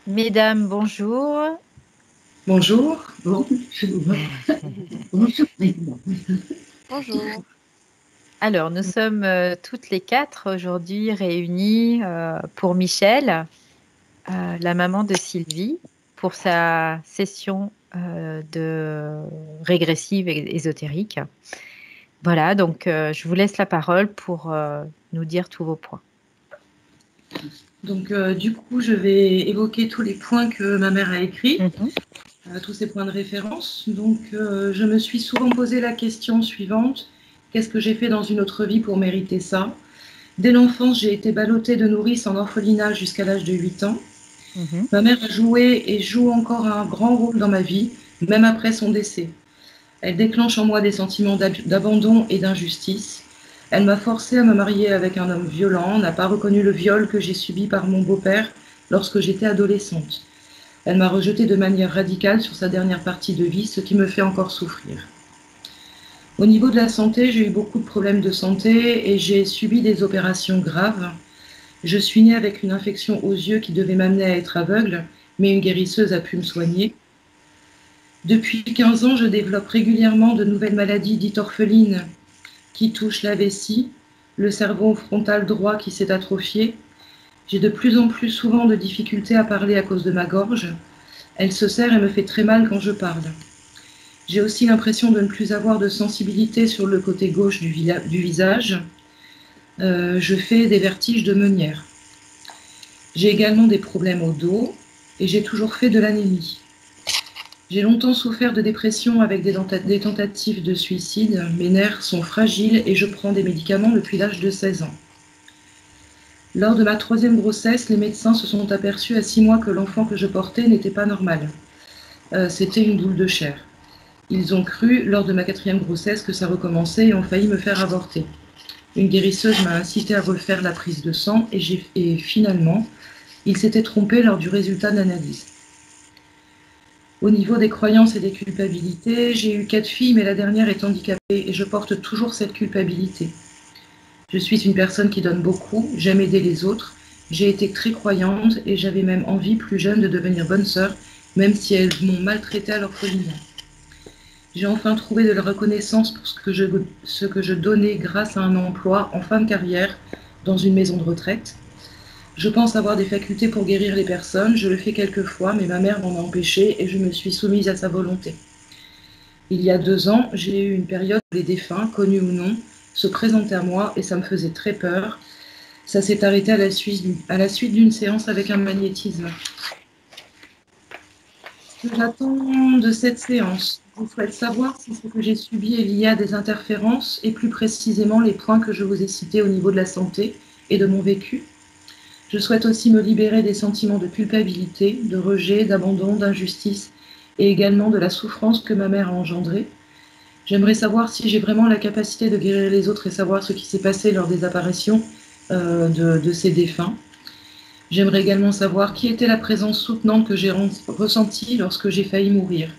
Mesdames, bonjour. Bonjour. Bonjour. Bonjour. Alors, nous sommes toutes les quatre aujourd'hui réunies pour Michel, la maman de Sylvie, pour sa session de régressive et ésotérique. Voilà, donc je vous laisse la parole pour nous dire tous vos points. Donc, du coup, je vais évoquer tous les points que ma mère a écrits, tous ces points de référence. Donc, je me suis souvent posé la question suivante: qu'est-ce que j'ai fait dans une autre vie pour mériter ça? Dès l'enfance, j'ai été ballottée de nourrice en orphelinat jusqu'à l'âge de 8 ans. Ma mère a joué et joue encore un grand rôle dans ma vie, même après son décès. Elle déclenche en moi des sentiments d'abandon et d'injustice. Elle m'a forcée à me marier avec un homme violent, n'a pas reconnu le viol que j'ai subi par mon beau-père lorsque j'étais adolescente. Elle m'a rejetée de manière radicale sur sa dernière partie de vie, ce qui me fait encore souffrir. Au niveau de la santé, j'ai eu beaucoup de problèmes de santé et j'ai subi des opérations graves. Je suis née avec une infection aux yeux qui devait m'amener à être aveugle, mais une guérisseuse a pu me soigner. Depuis 15 ans, je développe régulièrement de nouvelles maladies dites orphelines qui touchent la vessie, le cerveau frontal droit qui s'est atrophié. J'ai de plus en plus souvent de difficultés à parler à cause de ma gorge. Elle se serre et me fait très mal quand je parle. J'ai aussi l'impression de ne plus avoir de sensibilité sur le côté gauche du visage. Je fais des vertiges de meunière. J'ai également des problèmes au dos et j'ai toujours fait de l'anémie. J'ai longtemps souffert de dépression avec des tentatives de suicide. Mes nerfs sont fragiles et je prends des médicaments depuis l'âge de 16 ans. Lors de ma troisième grossesse, les médecins se sont aperçus à 6 mois que l'enfant que je portais n'était pas normal. C'était une boule de chair. Ils ont cru, lors de ma quatrième grossesse, que ça recommençait et ont failli me faire avorter. Une guérisseuse m'a incité à refaire la prise de sang et finalement, ils s'étaient trompés lors du résultat de l'analyse. Au niveau des croyances et des culpabilités, j'ai eu 4 filles, mais la dernière est handicapée et je porte toujours cette culpabilité. Je suis une personne qui donne beaucoup, j'aime aider les autres, j'ai été très croyante et j'avais même envie plus jeune de devenir bonne sœur, même si elles m'ont maltraitée à l'orphelinat. J'ai enfin trouvé de la reconnaissance pour ce que je donnais grâce à un emploi en fin de carrière dans une maison de retraite. Je pense avoir des facultés pour guérir les personnes, je le fais quelquefois, mais ma mère m'en a empêché et je me suis soumise à sa volonté. Il y a 2 ans, j'ai eu une période où les défunts, connus ou non, se présentaient à moi et ça me faisait très peur. Ça s'est arrêté à la suite d'une séance avec un magnétisme. Ce que j'attends de cette séance, je souhaite savoir si ce que j'ai subi est lié à des interférences et plus précisément les points que je vous ai cités au niveau de la santé et de mon vécu. Je souhaite aussi me libérer des sentiments de culpabilité, de rejet, d'abandon, d'injustice et également de la souffrance que ma mère a engendrée. J'aimerais savoir si j'ai vraiment la capacité de guérir les autres et savoir ce qui s'est passé lors des apparitions de ces défunts. J'aimerais également savoir qui était la présence soutenante que j'ai ressentie lorsque j'ai failli mourir.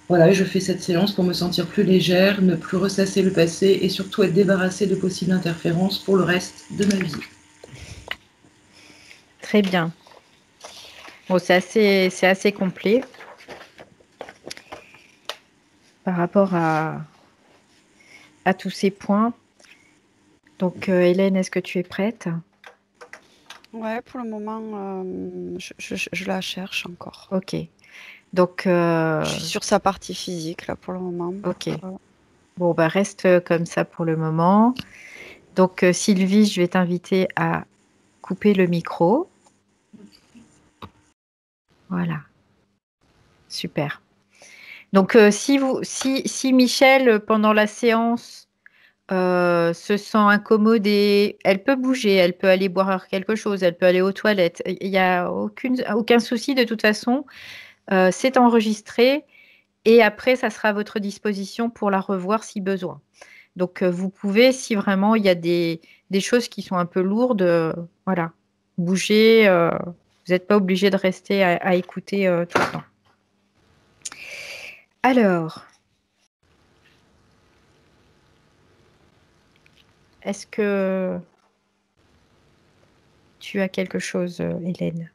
Voilà, je fais cette séance pour me sentir plus légère, ne plus ressasser le passé et surtout être débarrassée de possibles interférences pour le reste de ma vie. Très bien. Bon, c'est assez complet par rapport à tous ces points. Donc, Hélène, est-ce que tu es prête? Ouais, pour le moment, je la cherche encore. Ok. Donc, Je suis sur sa partie physique, là, pour le moment. ok. Voilà. Bon, bah, reste comme ça pour le moment. Donc, Sylvie, je vais t'inviter à couper le micro. Voilà. Super. Donc, si Michel, pendant la séance, se sent incommodée, elle peut bouger, elle peut aller boire quelque chose, elle peut aller aux toilettes. Il n'y a aucun souci de toute façon. C'est enregistré et après, ça sera à votre disposition pour la revoir si besoin. Donc, vous pouvez, si vraiment il y a des choses qui sont un peu lourdes, voilà, bouger. Vous n'êtes pas obligé de rester à écouter tout le temps. Alors, est-ce que tu as quelque chose, Hélène?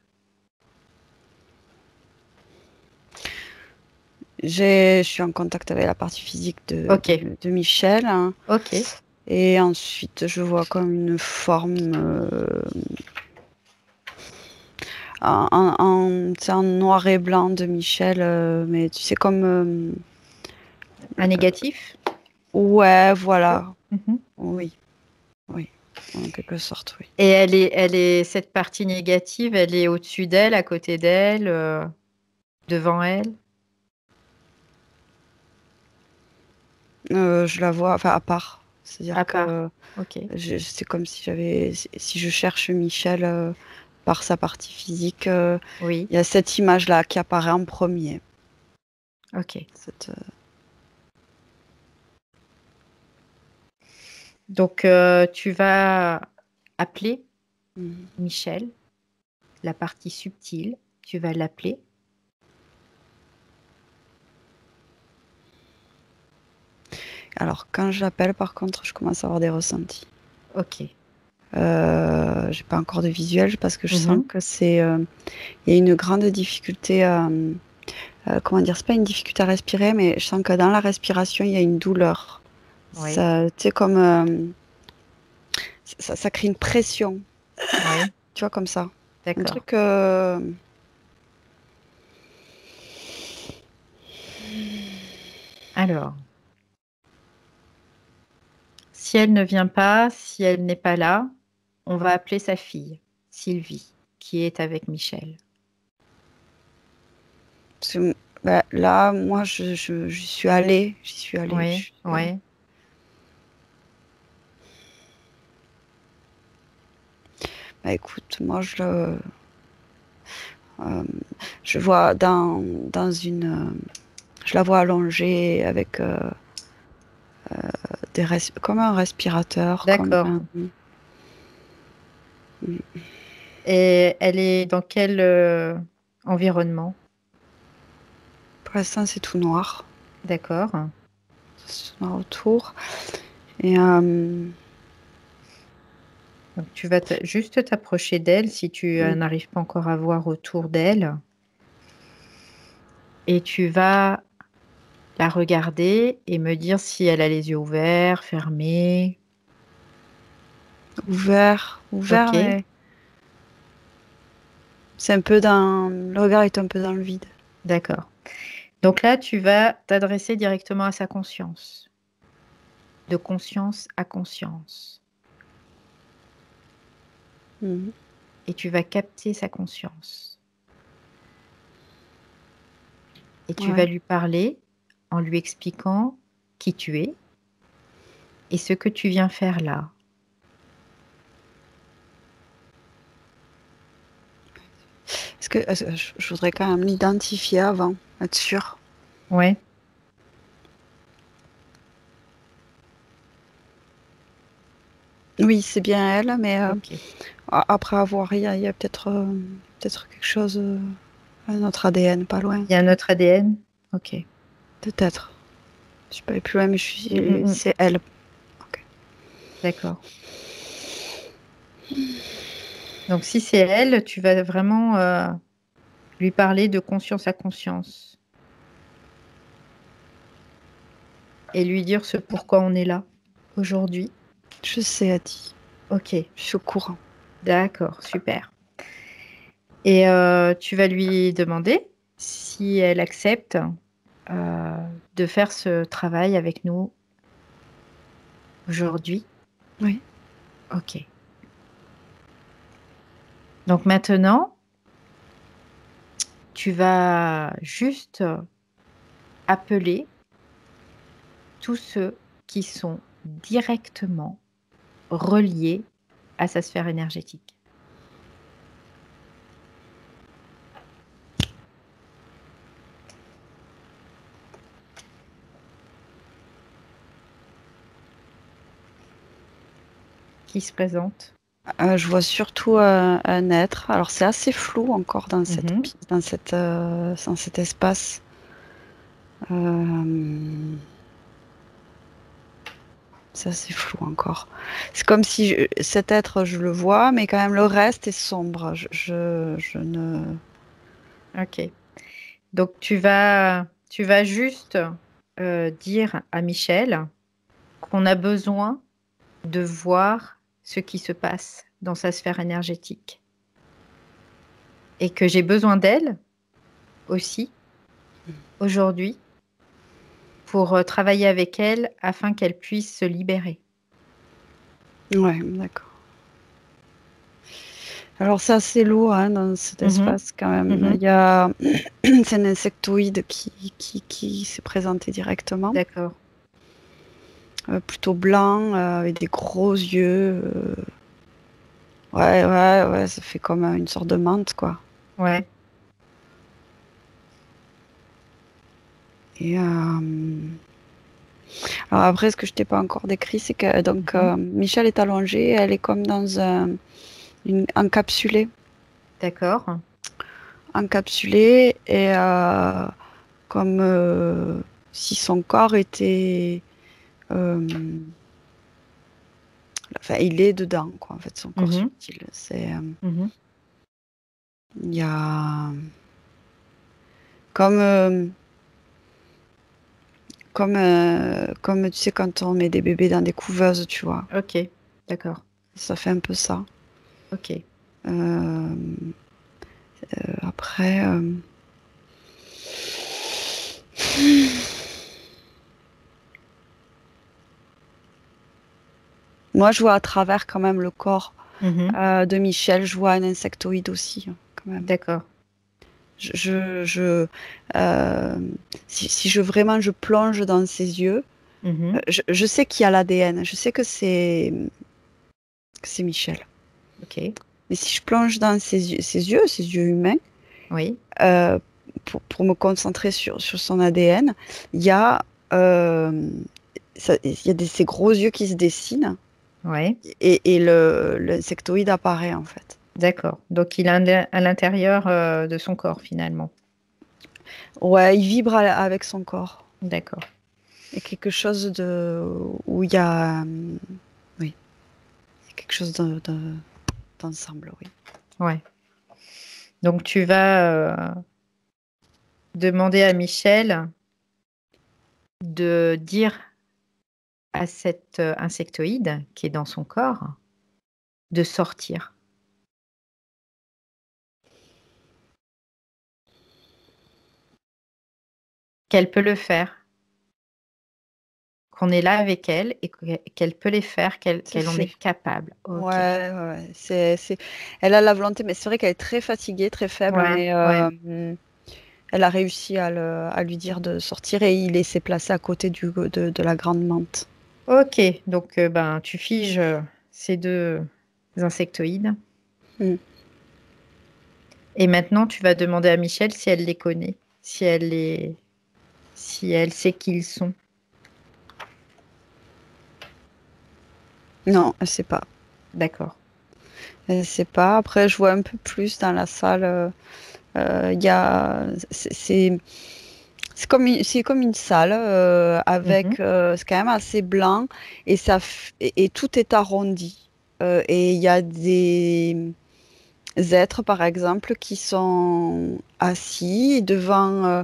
Je suis en contact avec la partie physique Ok. de Michel. Hein. Ok. Et ensuite, je vois comme une forme en noir et blanc de Michel, mais tu sais, comme... Un négatif? ouais, voilà. Mhm. Oui, oui, en quelque sorte, oui. Et cette partie négative, elle est au-dessus d'elle, à côté d'elle, devant elle? Je la vois, enfin, à part. C'est-à-dire À part. que Ok. c'est comme si je cherche Michel par sa partie physique, Oui. il y a cette image-là qui apparaît en premier. Ok. Cette, Donc, tu vas appeler mhm. Michel, la partie subtile. Tu vas l'appeler. Alors, quand j'appelle, par contre, je commence à avoir des ressentis. Ok. J'ai pas encore de visuel parce que je sens Mhm. que il y a une grande difficulté à, comment dire, c'est pas une difficulté à respirer, mais je sens que dans la respiration, il y a une douleur. Oui. Ça, tu sais, comme ça crée une pression, Oui. tu vois, comme ça. Un D'accord. truc. Alors, si elle ne vient pas, si elle n'est pas là, on va appeler sa fille, Sylvie, qui est avec Michel. Bah, là, moi, j'y suis allée. J'y suis allée. Oui, oui. Bah, écoute, moi, euh, je vois dans une. Je la vois allongée avec comme un respirateur, comme D'accord. Et elle est dans quel environnement? pour l'instant, c'est tout noir. D'accord. C'est tout noir autour. Et Donc, tu vas juste t'approcher d'elle si tu n'arrives pas encore à voir autour d'elle. Et tu vas la regarder et me dire si elle a les yeux ouverts, fermés. ouvert, Ok, mais c'est un peu dans. Le regard est un peu dans le vide. d'accord. Donc là, tu vas t'adresser directement à sa conscience. De conscience à conscience. Mhm. Et tu vas capter sa conscience. Et tu vas Ouais. lui parler en lui expliquant qui tu es et ce que tu viens faire là. Je voudrais quand même l'identifier avant, être sûre. Ouais, Oui, c'est bien elle, mais ok. après avoir, il y a peut-être quelque chose, notre ADN, pas loin. Il y a un autre ADN? Ok. Peut-être. Je suis pas allée plus loin, mais Mm. c'est elle. Ok. D'accord. Donc si c'est elle, tu vas vraiment lui parler de conscience à conscience et lui dire ce pourquoi on est là aujourd'hui. Je sais, Adi. Ok, Je suis au courant. d'accord, super. Et tu vas lui demander si elle accepte de faire ce travail avec nous aujourd'hui. Oui. Ok. Donc maintenant, tu vas juste appeler tous ceux qui sont directement reliés à sa sphère énergétique. Qui se présente? Je vois surtout un être. Alors c'est assez flou encore Mhm. dans cet espace. Euh, c'est assez flou encore. C'est comme si cet être, je le vois, mais quand même le reste est sombre. Je ne. Ok. Donc, tu vas juste dire à Michel qu'on a besoin de voir ce qui se passe dans sa sphère énergétique. Et que j'ai besoin d'elle aussi, aujourd'hui, pour travailler avec elle afin qu'elle puisse se libérer. Ouais, d'accord. Alors c'est assez lourd hein, dans cet espace quand même. Il y a c'est un insectoïde qui s'est présenté directement. D'accord. Plutôt blanc, avec des gros yeux. Ouais, ça fait comme une sorte de menthe, quoi. Ouais. Et alors après, ce que je t'ai pas encore décrit, c'est que donc Michel est allongée, elle est comme dans encapsulée. D'accord. Encapsulée et comme si son corps était enfin, il est dedans, quoi, en fait, son corps subtil. C'est, il y a comme, comme tu sais, quand on met des bébés dans des couveuses, tu vois. Ok, d'accord. Ça fait un peu ça. Ok. Après, moi, je vois à travers quand même le corps de Michel. Je vois un insectoïde aussi, quand même. D'accord. Si vraiment je plonge dans ses yeux, je sais qu'il y a l'ADN. Je sais que c'est Michel. Ok. Mais si je plonge dans ses yeux humains, Oui. pour me concentrer sur son ADN, il y a, ces gros yeux qui se dessinent Ouais. et l'insectoïde apparaît en fait. D'accord. Donc il est à l'intérieur de son corps finalement. Ouais, il vibre avec son corps. D'accord. Il y a quelque chose où il y a, oui, il y a quelque chose d'ensemble, oui. Ouais. Donc tu vas demander à Michel de dire à cet insectoïde qui est dans son corps de sortir. Qu'elle peut le faire, qu'on est là avec elle et qu'elle peut les faire, qu'elle en est capable. Ok. Ouais. Elle a la volonté, mais c'est vrai qu'elle est très fatiguée, très faible, Ouais, mais ouais. elle a réussi à lui dire de sortir et il s'est placé à côté de la grande menthe. Ok, donc ben, tu figes ces deux insectoïdes. Mm. Et maintenant, tu vas demander à Michel si elle les connaît, si elle sait qui ils sont. Non, elle sait pas. D'accord. Elle sait pas. Après, je vois un peu plus dans la salle. Il y a, c'est comme une salle avec, c'est quand même assez blanc et et tout est arrondi. Et il y a des êtres, par exemple, qui sont assis devant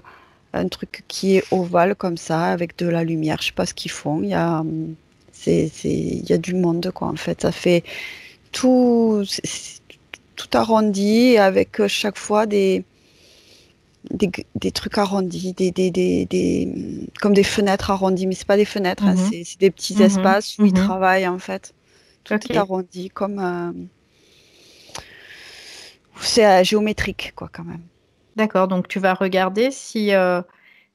un truc qui est ovale comme ça, avec de la lumière. Je sais pas ce qu'ils font. Il y a du monde, quoi, en fait. Ça fait c'est tout arrondi avec chaque fois des trucs arrondis, comme des fenêtres arrondies, mais c'est pas des fenêtres, hein, c'est des petits espaces où ils travaillent en fait. Tout est arrondi, comme c'est géométrique quoi quand même. D'accord, donc tu vas regarder si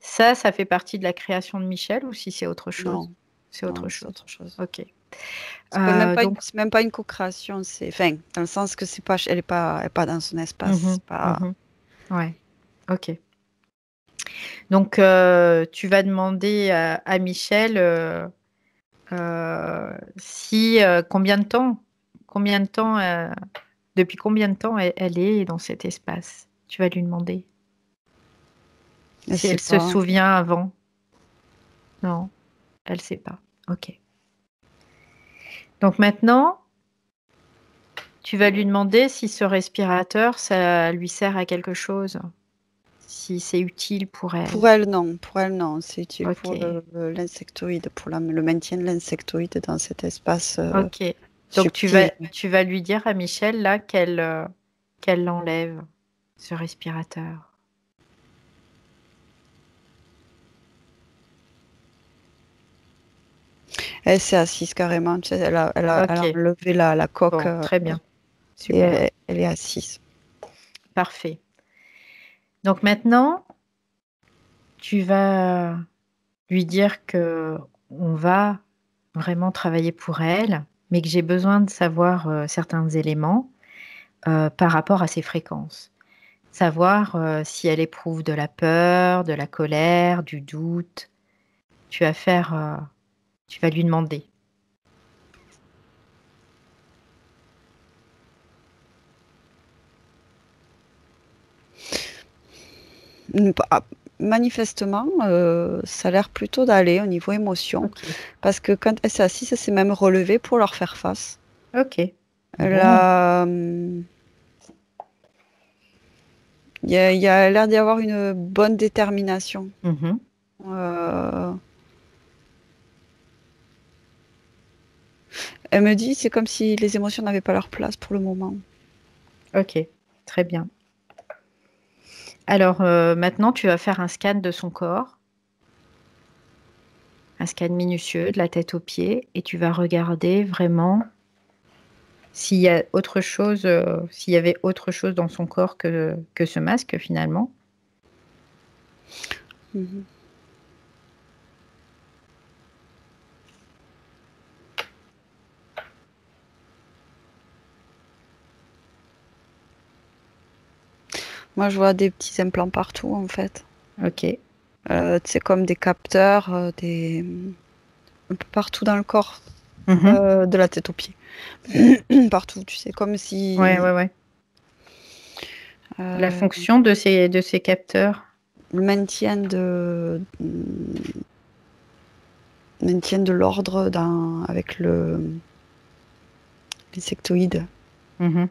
ça fait partie de la création de Michel ou si c'est autre chose. Non, C'est autre c'est chose. autre chose. Ok. C'est même pas une co-création, enfin dans le sens que c'est pas, elle est pas dans son espace. C'est pas... Ouais. Ok. Donc tu vas demander à Michel si depuis combien de temps elle est dans cet espace. Tu vas lui demander si elle se souvient avant. Non, elle sait pas. Ok. Donc maintenant, tu vas lui demander si ce respirateur, ça lui sert à quelque chose. si c'est utile pour elle. Pour elle, non. Pour elle, non. C'est utile pour Ok. l'insectoïde, pour le maintien de l'insectoïde dans cet espace Ok. Donc subtil. tu vas lui dire à Michel là qu'elle l'enlève, ce respirateur. Elle s'est assise carrément. Tu sais, elle a Ok. enlevé la coque Bon, très bien. et Super. elle est assise. Parfait. Donc maintenant, tu vas lui dire que on va vraiment travailler pour elle, mais que j'ai besoin de savoir certains éléments par rapport à ses fréquences. Savoir si elle éprouve de la peur, de la colère, du doute. Tu vas faire, tu vas lui demander. Manifestement, ça a l'air plutôt d'aller au niveau émotion. Ok. Parce que quand elle s'est assise, elle s'est même relevée pour leur faire face. Ok. Elle Bon. a, il y a l'air d'y avoir une bonne détermination. Mhm. Euh, Elle me dit, c'est comme si les émotions n'avaient pas leur place pour le moment. Ok. Très bien. Alors maintenant, tu vas faire un scan de son corps, un scan minutieux de la tête aux pieds, et tu vas regarder vraiment s'il y a autre chose, s'il y avait autre chose dans son corps que ce masque finalement. Mhm. Moi, je vois des petits implants partout, en fait. Ok. C'est comme des capteurs, un peu partout dans le corps, Mhm. de la tête aux pieds. Partout, tu sais, comme Ouais, si ouais, ouais. La euh, fonction de ces capteurs. le maintien de l'ordre avec l'insectoïde. Mhm.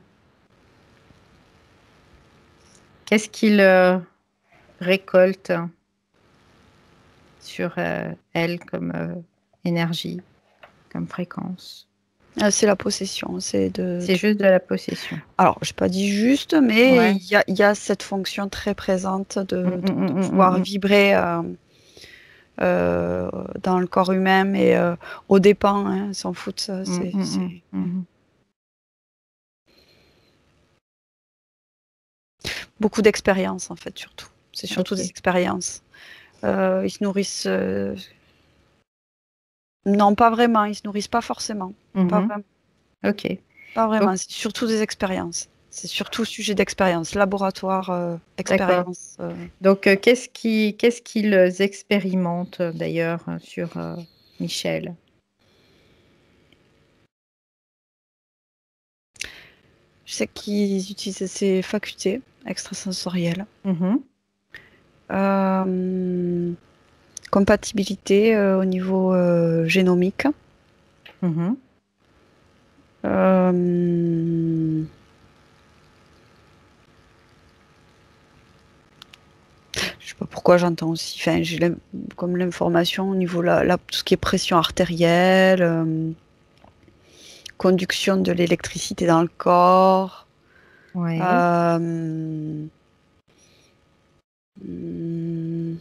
Qu'est-ce qu'il récolte sur elle comme énergie, comme fréquence? C'est la possession, c'est de. C'est juste de la possession. Alors, je n'ai pas dit juste, mais Ouais. il y a cette fonction très présente Mm, mm, de mm, mm, pouvoir mm, mm. vibrer dans le corps humain, mais aux dépens, hein, s'en foutent. Ça, Mm, mm, mm, mm. beaucoup d'expériences, en fait, surtout. C'est surtout des Ok. expériences. Ils se nourrissent. Non, pas vraiment. Ils se nourrissent pas forcément. Pas Mhm. vraiment. Ok. Pas Donc, vraiment. C'est surtout des expériences. C'est surtout sujet d'expérience. Laboratoire, d'accord. expérience. Donc, qu'est-ce qu'ils expérimentent d'ailleurs sur Michel? Je sais qu'ils utilisent ces facultés extrasensorielles. Mhm. Euh, Compatibilité au niveau génomique. Mhm. Euh, je sais pas pourquoi j'entends aussi. Enfin, comme l'information au niveau tout ce qui est pression artérielle, conduction de l'électricité dans le corps. Ouais. Euh, hum,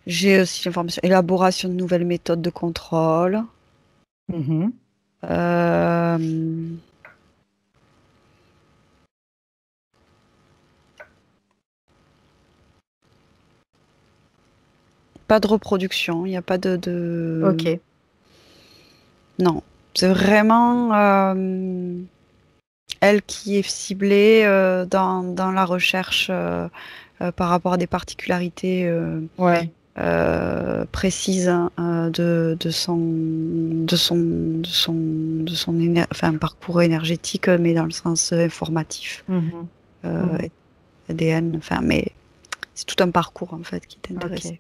j'ai aussi l'information élaboration de nouvelles méthodes de contrôle. Mhm. Euh, Pas de reproduction, il n'y a pas Ok. Non, c'est vraiment elle qui est ciblée dans la recherche par rapport à des particularités Ouais. précises hein, de son enfin, parcours énergétique, mais dans le sens informatif, Mhm. euh, Mhm. ADN, enfin, mais c'est tout un parcours en fait qui t'intéresse. Ok.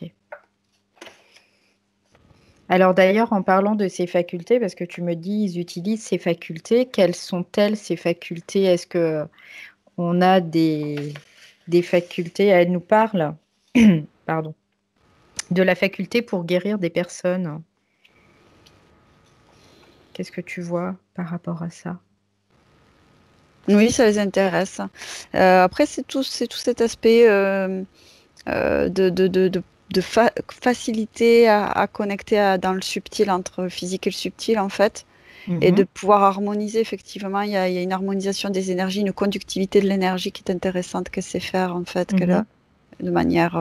Ok. Alors d'ailleurs, en parlant de ces facultés, parce que tu me dis ils utilisent ces facultés, quelles sont-elles ces facultés? Est-ce que on a des facultés. Elle nous parle, pardon, de la faculté pour guérir des personnes. Qu'est-ce que tu vois par rapport à ça? Oui, ça les intéresse. Après, c'est tout cet aspect de facilité à connecter dans le subtil, entre le physique et le subtil, en fait, et de pouvoir harmoniser, effectivement. Il y a une harmonisation des énergies, une conductivité de l'énergie qui est intéressante qu'elle sait faire, en fait, qu'elle a de manière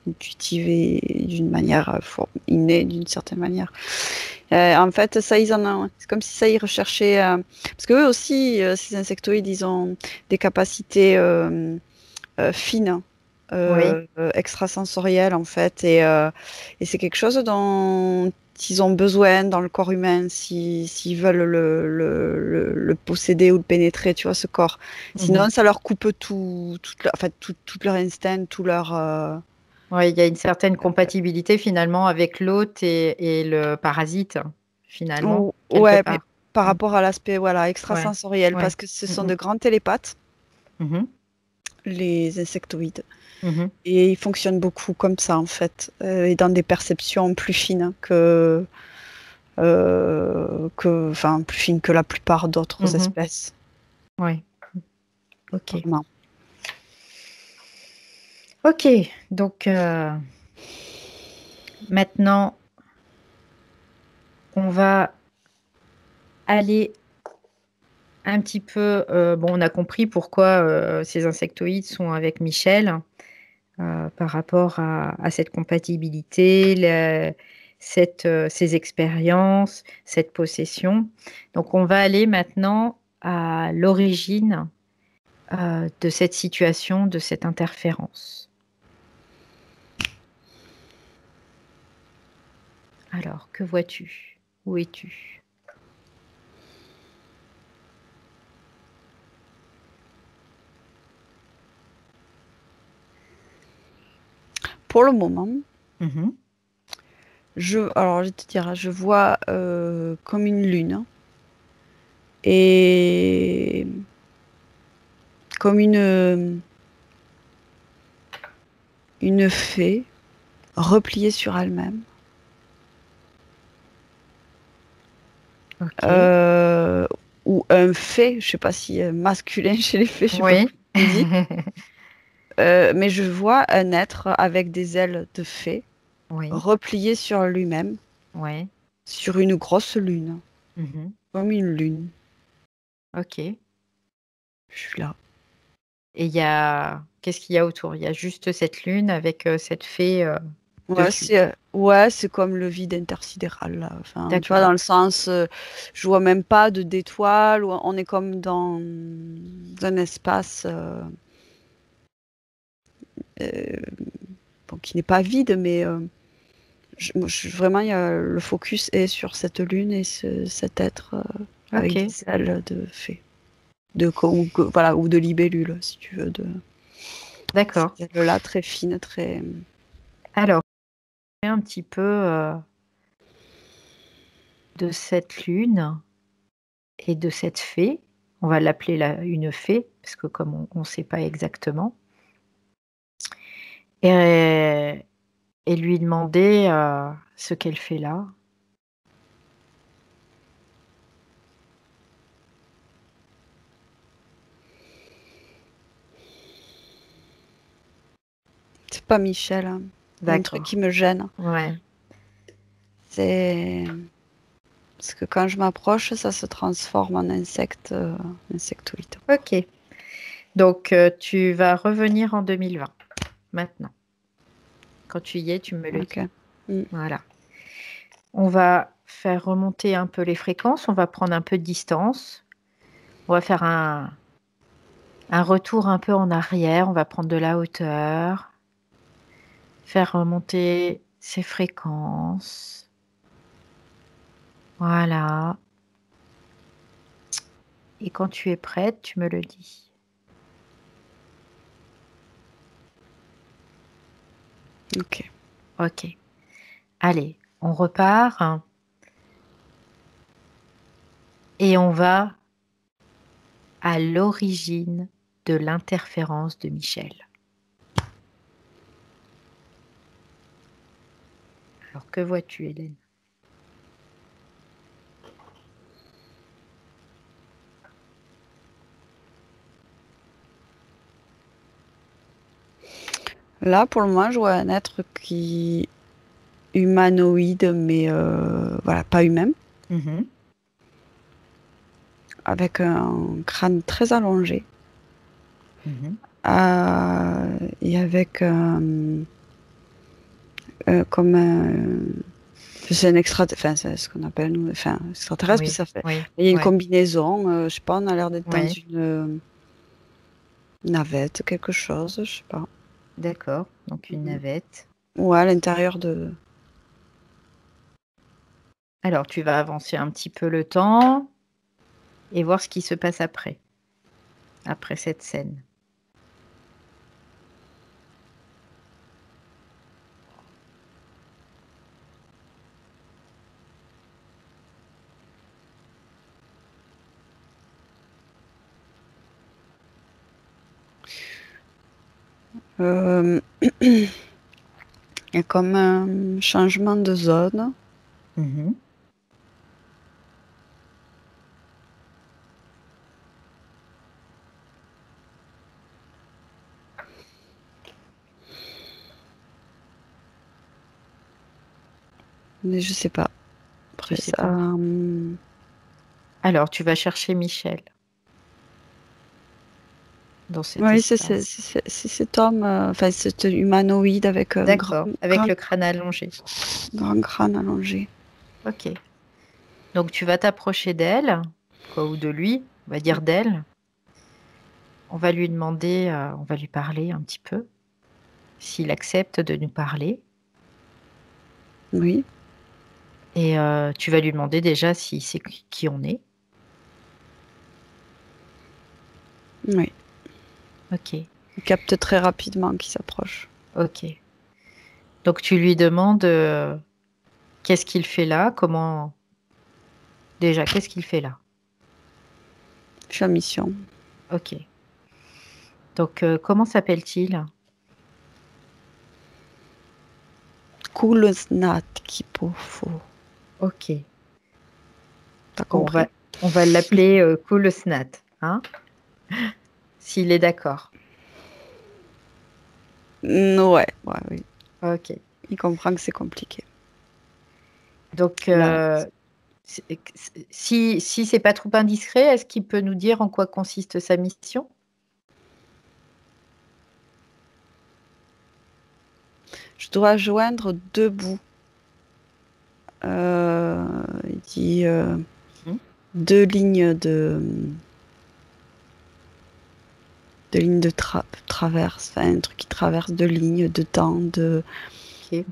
intuitive et d'une manière innée, d'une certaine manière. En fait, ça, c'est comme si ça, ils recherchaient. Parce qu'eux aussi, ces insectoïdes, ils ont des capacités fines, extrasensorielles, en fait. Et c'est quelque chose dont ils ont besoin dans le corps humain s'ils veulent le posséder ou le pénétrer, tu vois, ce corps. Sinon, ça leur coupe tout leur instinct, tout leur. Oui, il y a une certaine compatibilité finalement avec l'hôte et le parasite, finalement, quelque Ouais, mais part. par rapport à l'aspect Ouais, extrasensoriel, ouais. parce que ce sont de grands télépathes, Mhm, les insectoïdes. mhm. Et ils fonctionnent beaucoup comme ça, en fait, et dans des perceptions plus fines plus fines que la plupart d'autres espèces. Oui. Ok. Vraiment. Ok. Donc maintenant, on va aller un petit peu. Bon, on a compris pourquoi ces insectoïdes sont avec Michel par rapport à cette compatibilité, ces expériences, cette possession. Donc, on va aller maintenant à l'origine de cette situation, de cette interférence. Alors, que vois-tu? Où es-tu? Pour le moment, Mhm. alors je vais te dire, je vois comme une lune et comme une fée repliée sur elle-même. Ok. Ou un fée, je sais pas si masculin chez les fées, je sais pas Oui. comment on dit. Mais je vois un être avec des ailes de fée Oui. replié sur lui-même, Oui. sur une grosse lune, Mhm. comme une lune. Ok. Et Je suis là. qu'est-ce qu'il y a autour? Il y a juste cette lune avec cette fée Ouais, dessus. c'est comme le vide intersidéral, là. Enfin, tu vois, D'accord. dans le sens, je vois même pas d'étoiles, on est comme dans un espace euh, bon, qui n'est pas vide, mais vraiment, le focus est sur cette lune et cet être avec Ok. des ailes de fée. Voilà, ou de libellule, si tu veux, de D'accord. ces ailes-là très fines, très. Alors, un petit peu de cette lune et de cette fée. On va l'appeler une fée, parce que comme on ne sait pas exactement. Et, et lui demander ce qu'elle fait là. C'est pas Michel, hein. Il y a un truc D'accord. qui me gêne. Ouais. C'est parce que quand je m'approche, ça se transforme en insectoïde. Ok. Donc, tu vas revenir en 2020, maintenant. Quand tu y es, tu me le Ok. dis. Voilà. On va faire remonter un peu les fréquences, on va prendre un peu de distance. On va faire un retour un peu en arrière, on va prendre de la hauteur, faire remonter ces fréquences. Voilà. Et quand tu es prête, tu me le dis. Ok. Ok. Allez, on repart et on va à l'origine de l'interférence de Michel. Alors, que vois-tu, Hélène? Là, pour le moment, je vois un être humanoïde, mais voilà, pas humain, avec un crâne très allongé. Et avec comme c'est un enfin c'est ce qu'on appelle nous, enfin extraterrestre, Oui, ça fait. oui, Il y a une ouais. combinaison, je sais pas, on a l'air d'être dans Ouais. une navette, quelque chose, je sais pas. D'accord, donc une navette. Ouais, à l'intérieur de. Alors, tu vas avancer un petit peu le temps et voir ce qui se passe après cette scène. Il y a comme un changement de zone. Mais je sais pas. Après sais ça. pas. Alors, tu vas chercher Michel dans cet Oui, c'est espace. cet homme, enfin cet humanoïde avec un D'accord, avec le crâne allongé. grand crâne allongé. Ok. Donc, tu vas t'approcher d'elle, quoi, ou de lui, on va dire d'elle. On va lui demander, on va lui parler un petit peu, s'il accepte de nous parler. Oui. Et tu vas lui demander déjà si c'est qui on est. Oui. Ok, Il capte très rapidement qu'il s'approche. ok. Donc tu lui demandes qu'est-ce qu'il fait là, comment... Déjà, qu'est-ce qu'il fait là? Je suis en mission. Ok. Donc comment s'appelle-t-il? Kulusnat Kipofo. Ok. T'as Bon, compris? on va l'appeler Cool Snat, hein? S'il est d'accord. Ouais, oui. Ok. Il comprend que c'est compliqué. Donc, Là, si c'est pas trop indiscret, est-ce qu'il peut nous dire en quoi consiste sa mission? je dois joindre deux bouts. Il dit deux lignes de traverse, enfin, un truc qui traverse deux lignes de temps, Ok.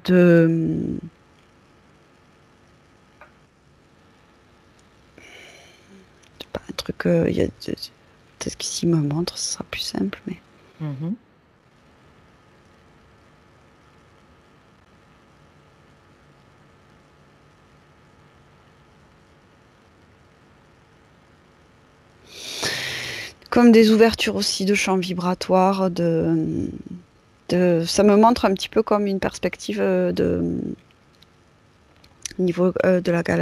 pas un truc, il y a peut-être que s'il me montre, ce sera plus simple, mais. Mhm. Comme des ouvertures aussi de champs vibratoires, ça me montre un petit peu comme une perspective niveau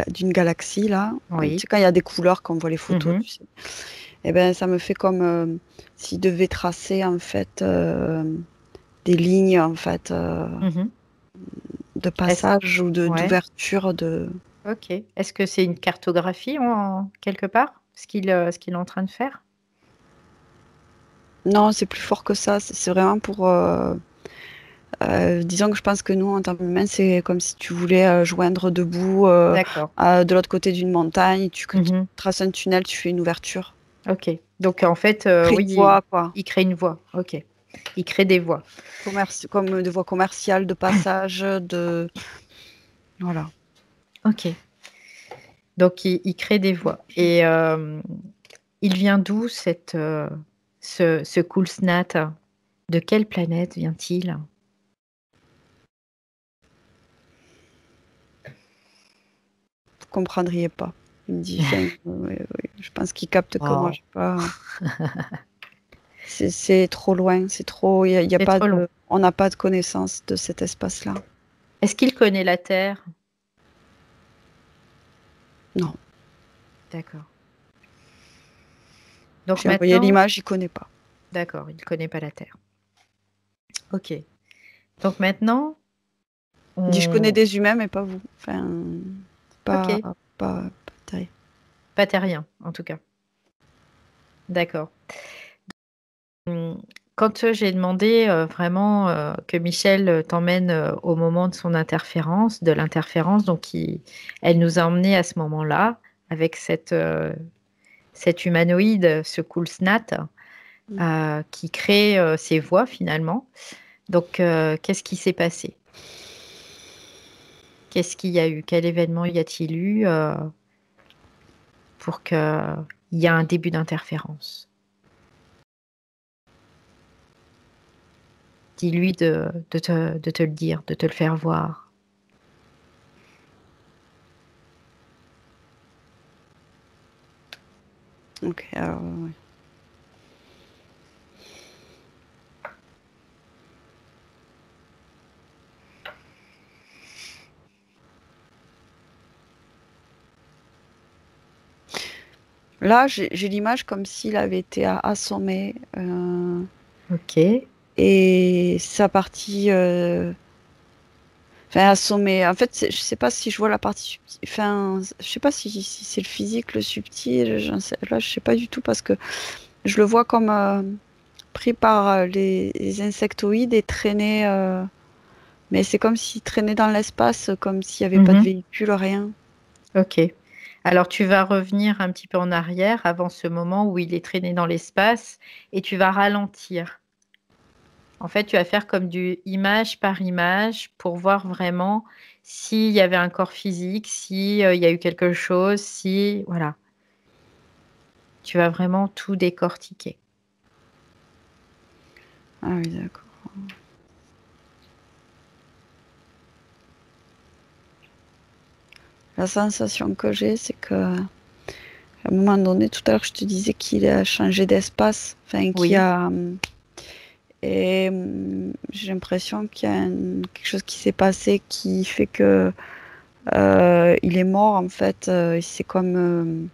d'une galaxie là. Tu Oui. sais, quand il y a des couleurs, quand on voit les photos, Mhm. tu sais. Et ben ça me fait comme s'il devait tracer en fait des lignes en fait Mhm. de Est-ce... passage ou Ouais. d'ouverture de. Ok. Est-ce que c'est une cartographie quelque part, ce qu'il est en train de faire? Non, c'est plus fort que ça. C'est vraiment pour. Disons que je pense que nous, en tant qu'humains, c'est comme si tu voulais joindre deux bouts D'accord. de l'autre côté d'une montagne, tu Mhm. traces un tunnel, tu fais une ouverture. Ok. Donc, en fait, Crée oui, une voie, quoi. il crée une voie. Ok. Il crée des voies. Comme des voies commerciales, de passage, de. Voilà. Ok. Donc, il crée des voies. Et il vient d'où ce cool snat? De quelle planète vient-il? Vous comprendriez pas. Il me dit, enfin, je pense qu'il capte que moi, Oh. je sais pas. C'est trop loin, c'est trop. Y a C'est pas trop long. on n'a pas de connaissance de cet espace-là. Est-ce qu'il connaît la Terre? Non. D'accord. Donc J'ai envoyé maintenant, l'image, il connaît pas. d'accord, il ne connaît pas la Terre. Ok. Donc maintenant, Il dit je connais on... des humains, mais pas vous. Enfin, pas, Ok, pas terrible. pas terrien, en tout cas. D'accord. Quand j'ai demandé vraiment que Michel t'emmène au moment de son interférence, de l'interférence, donc elle nous a emmenés à ce moment-là avec cet humanoïde, ce cool snat, qui crée ses voix finalement. Donc, qu'est-ce qui s'est passé? Qu'est-ce qu'il y a eu? Quel événement y a-t-il eu pour qu'il y ait un début d'interférence? Dis-lui de te le dire, de te le faire voir. Ok, alors, ouais. Là, j'ai l'image comme s'il avait été assommé. Ok. Et sa partie. Enfin, assommé. En fait, je sais pas si je vois la partie subtile. Enfin, je sais pas si c'est le physique, le subtil. Là, je sais pas du tout parce que je le vois comme pris par les insectoïdes et traîné. Mais c'est comme s'il traînait dans l'espace, comme s'il n'y avait pas de Mhm. véhicule, rien. Ok. Alors, tu vas revenir un petit peu en arrière avant ce moment où il est traîné dans l'espace et tu vas ralentir. En fait, tu vas faire comme du image par image pour voir vraiment s'il y avait un corps physique, s'il y a eu quelque chose, si... Voilà. Tu vas vraiment tout décortiquer. Ah oui, d'accord. La sensation que j'ai, c'est que à un moment donné, tout à l'heure, je te disais qu'il a changé d'espace, enfin, qu'il y Oui. a et j'ai l'impression qu'il y a quelque chose qui s'est passé qui fait que il est mort en fait. C'est comme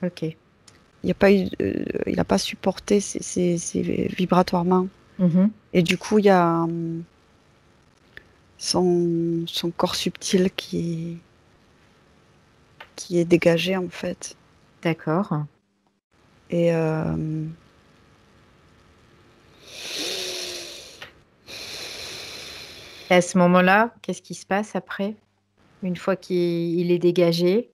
Ok. il a pas eu, il a pas supporté vibratoirement. Mhm. Et du coup, il y a son corps subtil qui est dégagé en fait. D'accord. Et Et à ce moment-là, qu'est-ce qui se passe après, une fois qu'il est dégagé?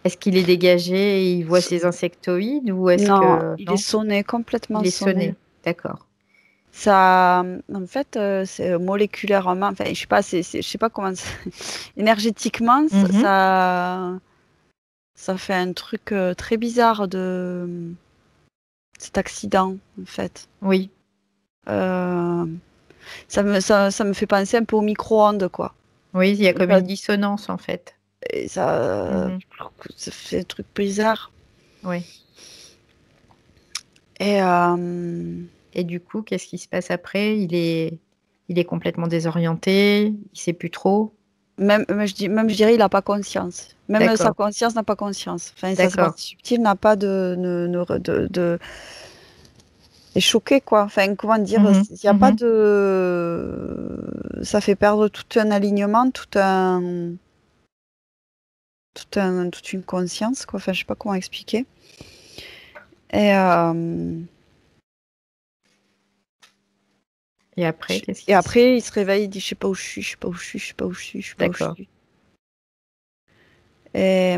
Est-ce qu'il est dégagé et il voit ses insectoïdes ou est-ce non, que... il est Non, sonné, il complètement est sonné. sonné. D'accord. Ça, en fait, c'est moléculairement, enfin, je sais pas, je sais pas comment, énergétiquement, Mhm. ça fait un truc très bizarre de cet accident, en fait. Oui. Euh, ça me fait penser un peu au micro-ondes, quoi. Oui, il y a Et comme une dissonance en fait. et Mhm. ça fait un truc bizarre. Oui. Et Et du coup, qu'est-ce qui se passe après? Il est complètement désorienté, il sait plus trop. même, je dirais, il n'a pas conscience. Même sa D'accord. conscience n'a pas conscience. Enfin, sa D'accord. partie subtile n'a pas est choqué, quoi. Enfin, comment dire, Mhm. il n'y a pas Mhm. de. Ça fait perdre tout un alignement, toute une conscience, quoi. Enfin, je sais pas comment expliquer. Et, Et après, qu'est-ce et qui se... après, il se réveille, il dit, je sais pas où je suis, je sais pas où je suis, je sais pas où je suis, je sais pas où je D'accord. suis. Et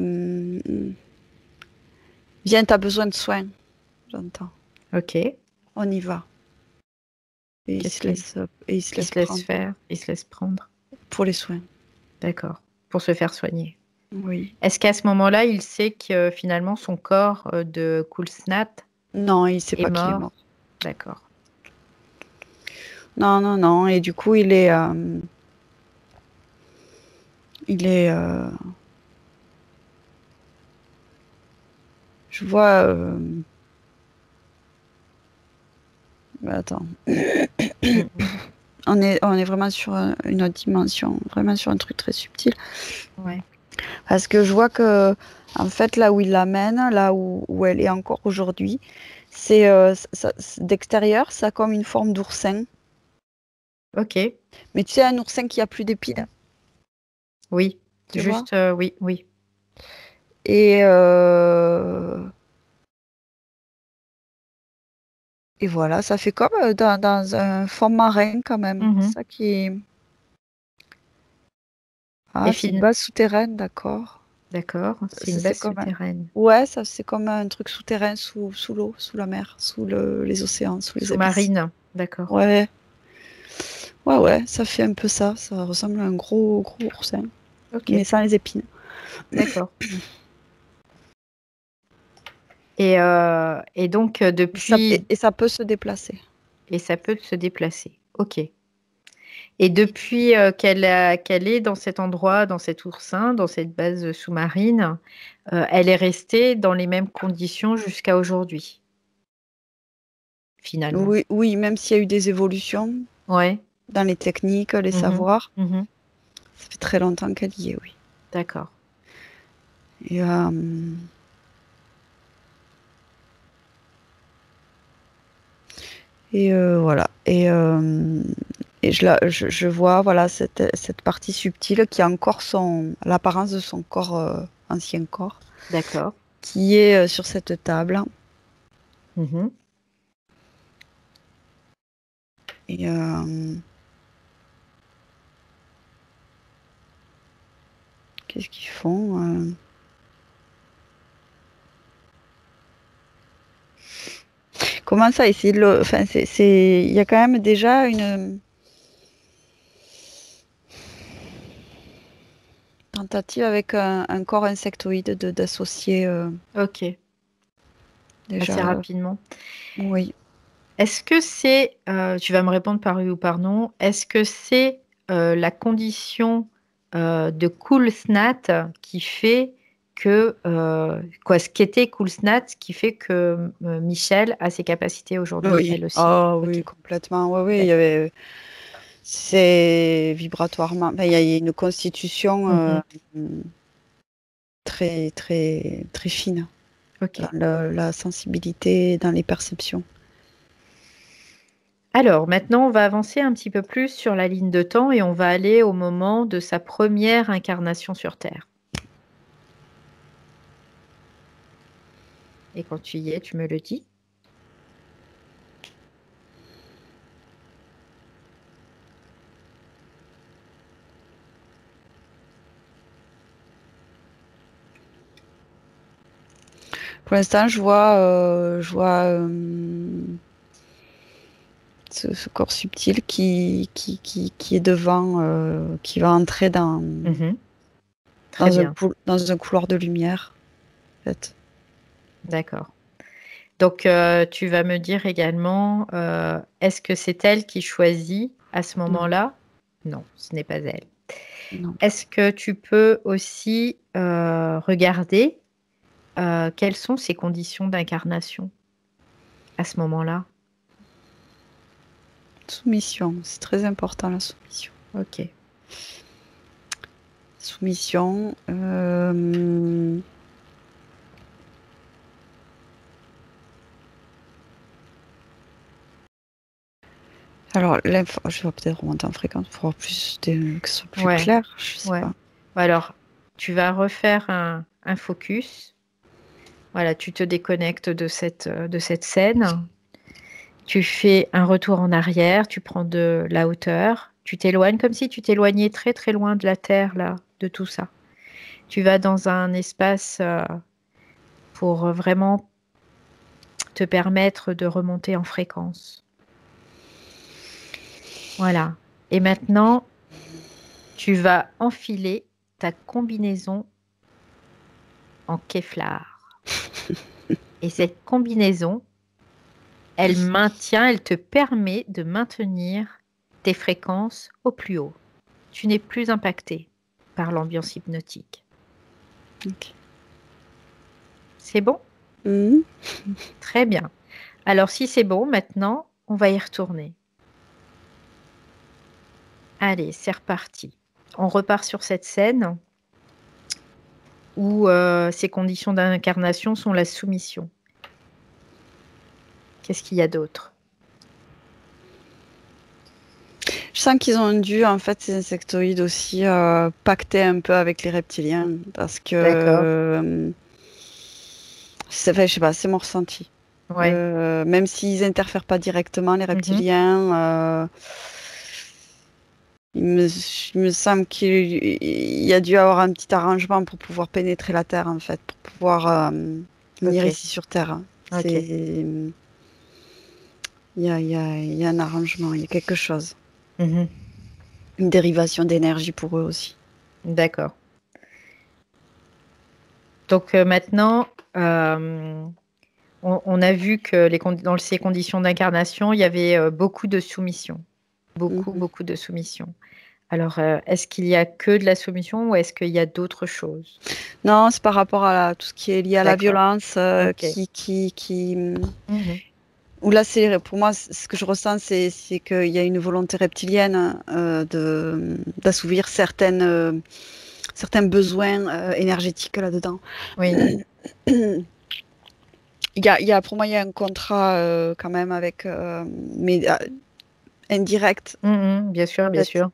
viens, t'as besoin de soins, j'entends. Ok. On y va. Et Qu'est-ce qu'il... il se Il laisse se laisse prendre faire, il se laisse prendre. pour les soins. D'accord. Pour se faire soigner. Oui. Est-ce qu'à ce moment-là, il sait que finalement son corps de Coulsnat Non, il sait est pas qu'il est mort. mort? D'accord. Non, non, non. Et du coup, il est, je vois. Mais attends. Mm. On est vraiment sur une autre dimension, vraiment sur un truc très subtil. Ouais. Parce que je vois que, en fait, là où il l'amène, là où elle est encore aujourd'hui, c'est d'extérieur, ça a comme une forme d'oursin. Ok. Mais tu sais, un oursin qui a plus d'épines, Oui. tu vois? Juste, oui, oui. Et, et voilà, ça fait comme dans un fond marin quand même. Mhm. Ça qui est... Et Ah, c'est une base souterraine, d'accord. D'accord. C'est une C'est base comme un... souterraine. Ouais, ça c'est comme un truc souterrain sous l'eau, sous la mer, sous les océans, sous les abysses. Sous-marine. D'accord. Ouais, ouais, ça fait un peu ça. Ça ressemble à un gros oursin, Ok. mais sans les épines. D'accord. Et donc, depuis... Et ça peut se déplacer. Et ça peut se déplacer. Ok. Et depuis qu'elle est dans cet endroit, dans cet oursin, dans cette base sous-marine, elle est restée dans les mêmes conditions jusqu'à aujourd'hui, finalement. Oui, oui, même s'il y a eu des évolutions Ouais. dans les techniques, les Mhm. savoirs, Mhm. ça fait très longtemps qu'elle y est, oui. D'accord. Et, voilà. Et je vois voilà cette partie subtile qui a encore l'apparence de son corps, ancien corps, D'accord. qui est sur cette table. Mhm. Et qu'est-ce qu'ils font Comment ça, essayer de le... Enfin, il y a quand même déjà une tentative avec un corps insectoïde d'associer Ok. Assez déjà. rapidement. Oui. Est-ce que c'est, tu vas me répondre par oui ou par non, est-ce que c'est la condition de Cool Snat qui fait que, ce qu'était Cool Snat, qui fait que Michel a ses capacités aujourd'hui, Oui. elle aussi? Ah Ok, oui, complètement. Oui, oui, il y d'accord. avait... C'est vibratoirement. Enfin, il y a une constitution Mhm. très, très, très fine Ok. dans la sensibilité, dans les perceptions. Alors, maintenant, on va avancer un petit peu plus sur la ligne de temps et on va aller au moment de sa première incarnation sur Terre. Et quand tu y es, tu me le dis. Pour l'instant, je vois ce corps subtil qui est devant, qui va entrer Mhm. Très bien, dans un couloir de lumière, en fait. d'accord. Donc, tu vas me dire également, est-ce que c'est elle qui choisit à ce Non, moment-là? Non, ce n'est pas elle. non. Est-ce que tu peux aussi regarder quelles sont ses conditions d'incarnation à ce moment-là? Soumission, c'est très important la soumission. Ok. Soumission. Alors, je vais peut-être remonter en fréquence pour avoir que ce soit plus Ouais, clair. Je sais ouais. pas. Alors, tu vas refaire un focus. Voilà, tu te déconnectes de cette scène. Tu fais un retour en arrière, tu prends de la hauteur, tu t'éloignes comme si tu t'éloignais très très loin de la Terre, là, de tout ça. Tu vas dans un espace pour vraiment te permettre de remonter en fréquence. Voilà. Et maintenant, tu vas enfiler ta combinaison en Kevlar. Et cette combinaison, elle te permet de maintenir tes fréquences au plus haut. Tu n'es plus impacté par l'ambiance hypnotique. Ok. C'est bon? Mhm. Très bien. Alors, si c'est bon, maintenant, on va y retourner. Allez, c'est reparti. On repart sur cette scène où ces conditions d'incarnation sont la soumission. Qu'est-ce qu'il y a d'autre? Je sens qu'ils ont dû, en fait, ces insectoïdes aussi, pacter un peu avec les reptiliens. Parce que, je sais pas, c'est mon ressenti. Ouais. Même s'ils interfèrent pas directement, les reptiliens, il me semble qu'il y a dû avoir un petit arrangement pour pouvoir pénétrer la Terre, en fait, pour pouvoir venir ici sur Terre. Ok. Il y a un arrangement, il y a quelque chose. Mhm. Une dérivation d'énergie pour eux aussi. D'accord. Donc maintenant, on a vu que dans ces conditions d'incarnation, il y avait beaucoup de soumission. Beaucoup de soumission. Alors, est-ce qu'il y a que de la soumission ou est-ce qu'il y a d'autres choses? Non, c'est par rapport à tout ce qui est lié à la violence Où là, pour moi, ce que je ressens, c'est qu'il y a une volonté reptilienne d'assouvir certains besoins énergétiques là-dedans. Oui. Pour moi, il y a un contrat quand même avec, mais indirect. Bien sûr, bien sûr.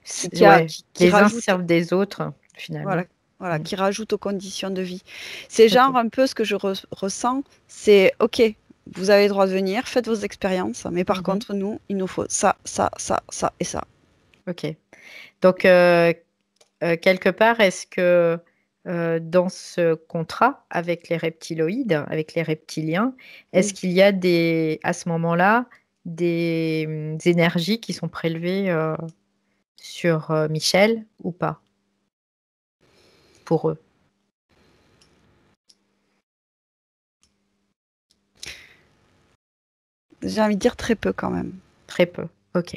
Qui les uns rajoute, servent des autres, finalement. Voilà, qui rajoute aux conditions de vie. C'est genre un peu ce que je ressens, c'est OK, vous avez le droit de venir, faites vos expériences, mais par contre, nous, il nous faut ça, ça, ça, ça et ça. OK. Donc, quelque part, est-ce que dans ce contrat avec les reptiloïdes, avec les reptiliens, est-ce qu'il y a à ce moment-là des énergies qui sont prélevées sur Michel ou pas pour eux? J'ai envie de dire très peu quand même. Très peu, ok.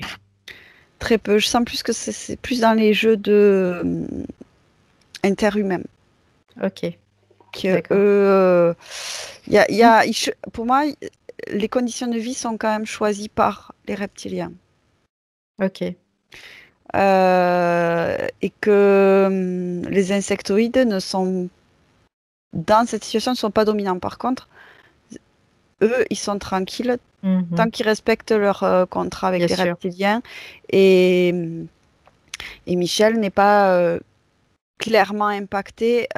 Très peu. Je sens plus que c'est plus dans les jeux de interhumains. Ok. Pour moi, les conditions de vie sont quand même choisies par les reptiliens. Ok. Et que les insectoïdes dans cette situation, ne sont pas dominants. Par contre, eux, ils sont tranquilles tant qu'ils respectent leur contrat avec les reptiliens. Et Michel n'est pas clairement impacté,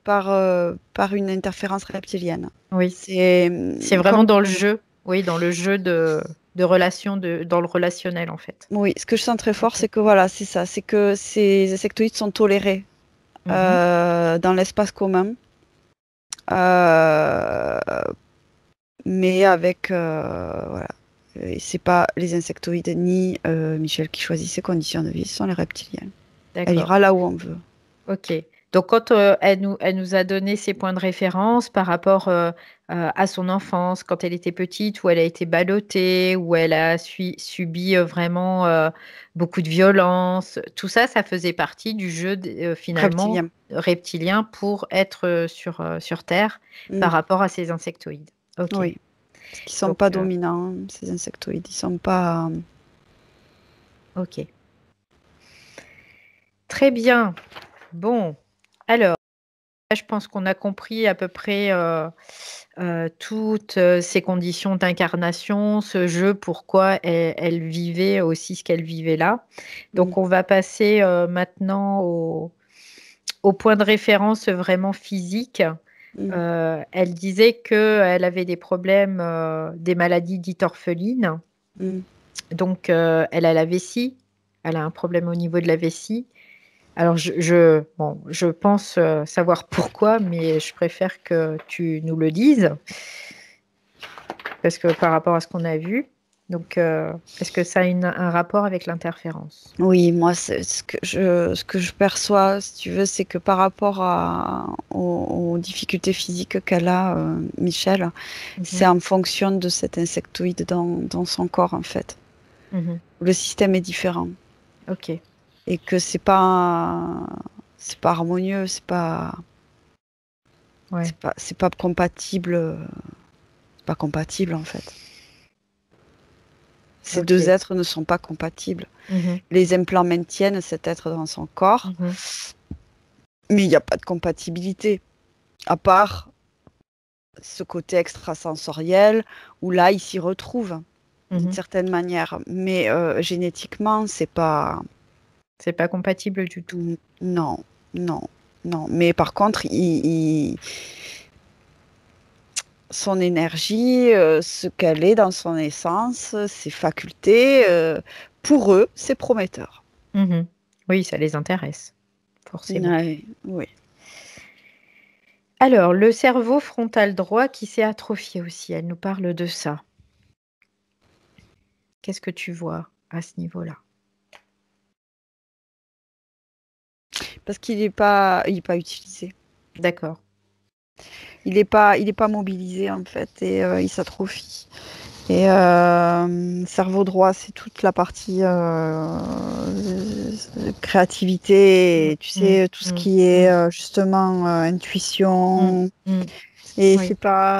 par une interférence reptilienne. Oui. C'est vraiment dans le jeu. Oui, dans le jeu de relation, dans le relationnel en fait. Oui, ce que je sens très fort, c'est que voilà, c'est ça, c'est que ces insectoïdes sont tolérés dans l'espace commun, mais avec voilà, c'est pas les insectoïdes ni Michel qui choisit ses conditions de vie, ce sont les reptiliens. Elle ira là où on veut. Ok. Donc, quand elle nous a donné ses points de référence par rapport à son enfance, quand elle était petite, où elle a été ballottée, où elle a subi vraiment beaucoup de violence, tout ça, ça faisait partie du jeu finalement reptilien pour être sur Terre par rapport à ces insectoïdes. Okay. Oui, parce qu'ils ne sont pas dominants, ces insectoïdes. Ils ne sont pas... Ok. Très bien. Bon, alors, je pense qu'on a compris à peu près toutes ces conditions d'incarnation, ce jeu, pourquoi elle vivait aussi ce qu'elle vivait là. Donc, on va passer maintenant au point de référence vraiment physique. Elle disait qu'elle avait des problèmes, des maladies dites orphelines. Donc, elle a la vessie. Elle a un problème au niveau de la vessie. Alors, je pense savoir pourquoi, mais je préfère que tu nous le dises, parce que par rapport à ce qu'on a vu. Donc, est-ce que ça a un rapport avec l'interférence? Oui, moi, ce que je perçois, si tu veux, c'est que par rapport aux difficultés physiques qu'elle a, Michel, c'est en fonction de cet insectoïde dans son corps, en fait. Le système est différent. Ok. Et que c'est pas harmonieux, c'est pas compatible, en fait. Ces Ok. deux êtres ne sont pas compatibles. Mhm. Les implants maintiennent cet être dans son corps, Mhm. mais il n'y a pas de compatibilité, à part ce côté extrasensoriel, où là, il s'y retrouve d'une Mhm. certaine manière. Mais génétiquement, c'est pas... C'est pas compatible du tout. Non, non, non. Mais par contre, son énergie, ce qu'elle est dans son essence, ses facultés, pour eux, c'est prometteur. Mhm. Oui, ça les intéresse, forcément. Ouais, oui. Alors, le cerveau frontal droit qui s'est atrophié aussi, elle nous parle de ça. Qu'est-ce que tu vois à ce niveau-là? Parce il est pas utilisé. D'accord. Il est pas mobilisé en fait et il s'atrophie. Et cerveau droit, c'est toute la partie créativité, et, tu Mm, sais, tout ce mm, qui est mm, justement mm, intuition. mm. Et Oui,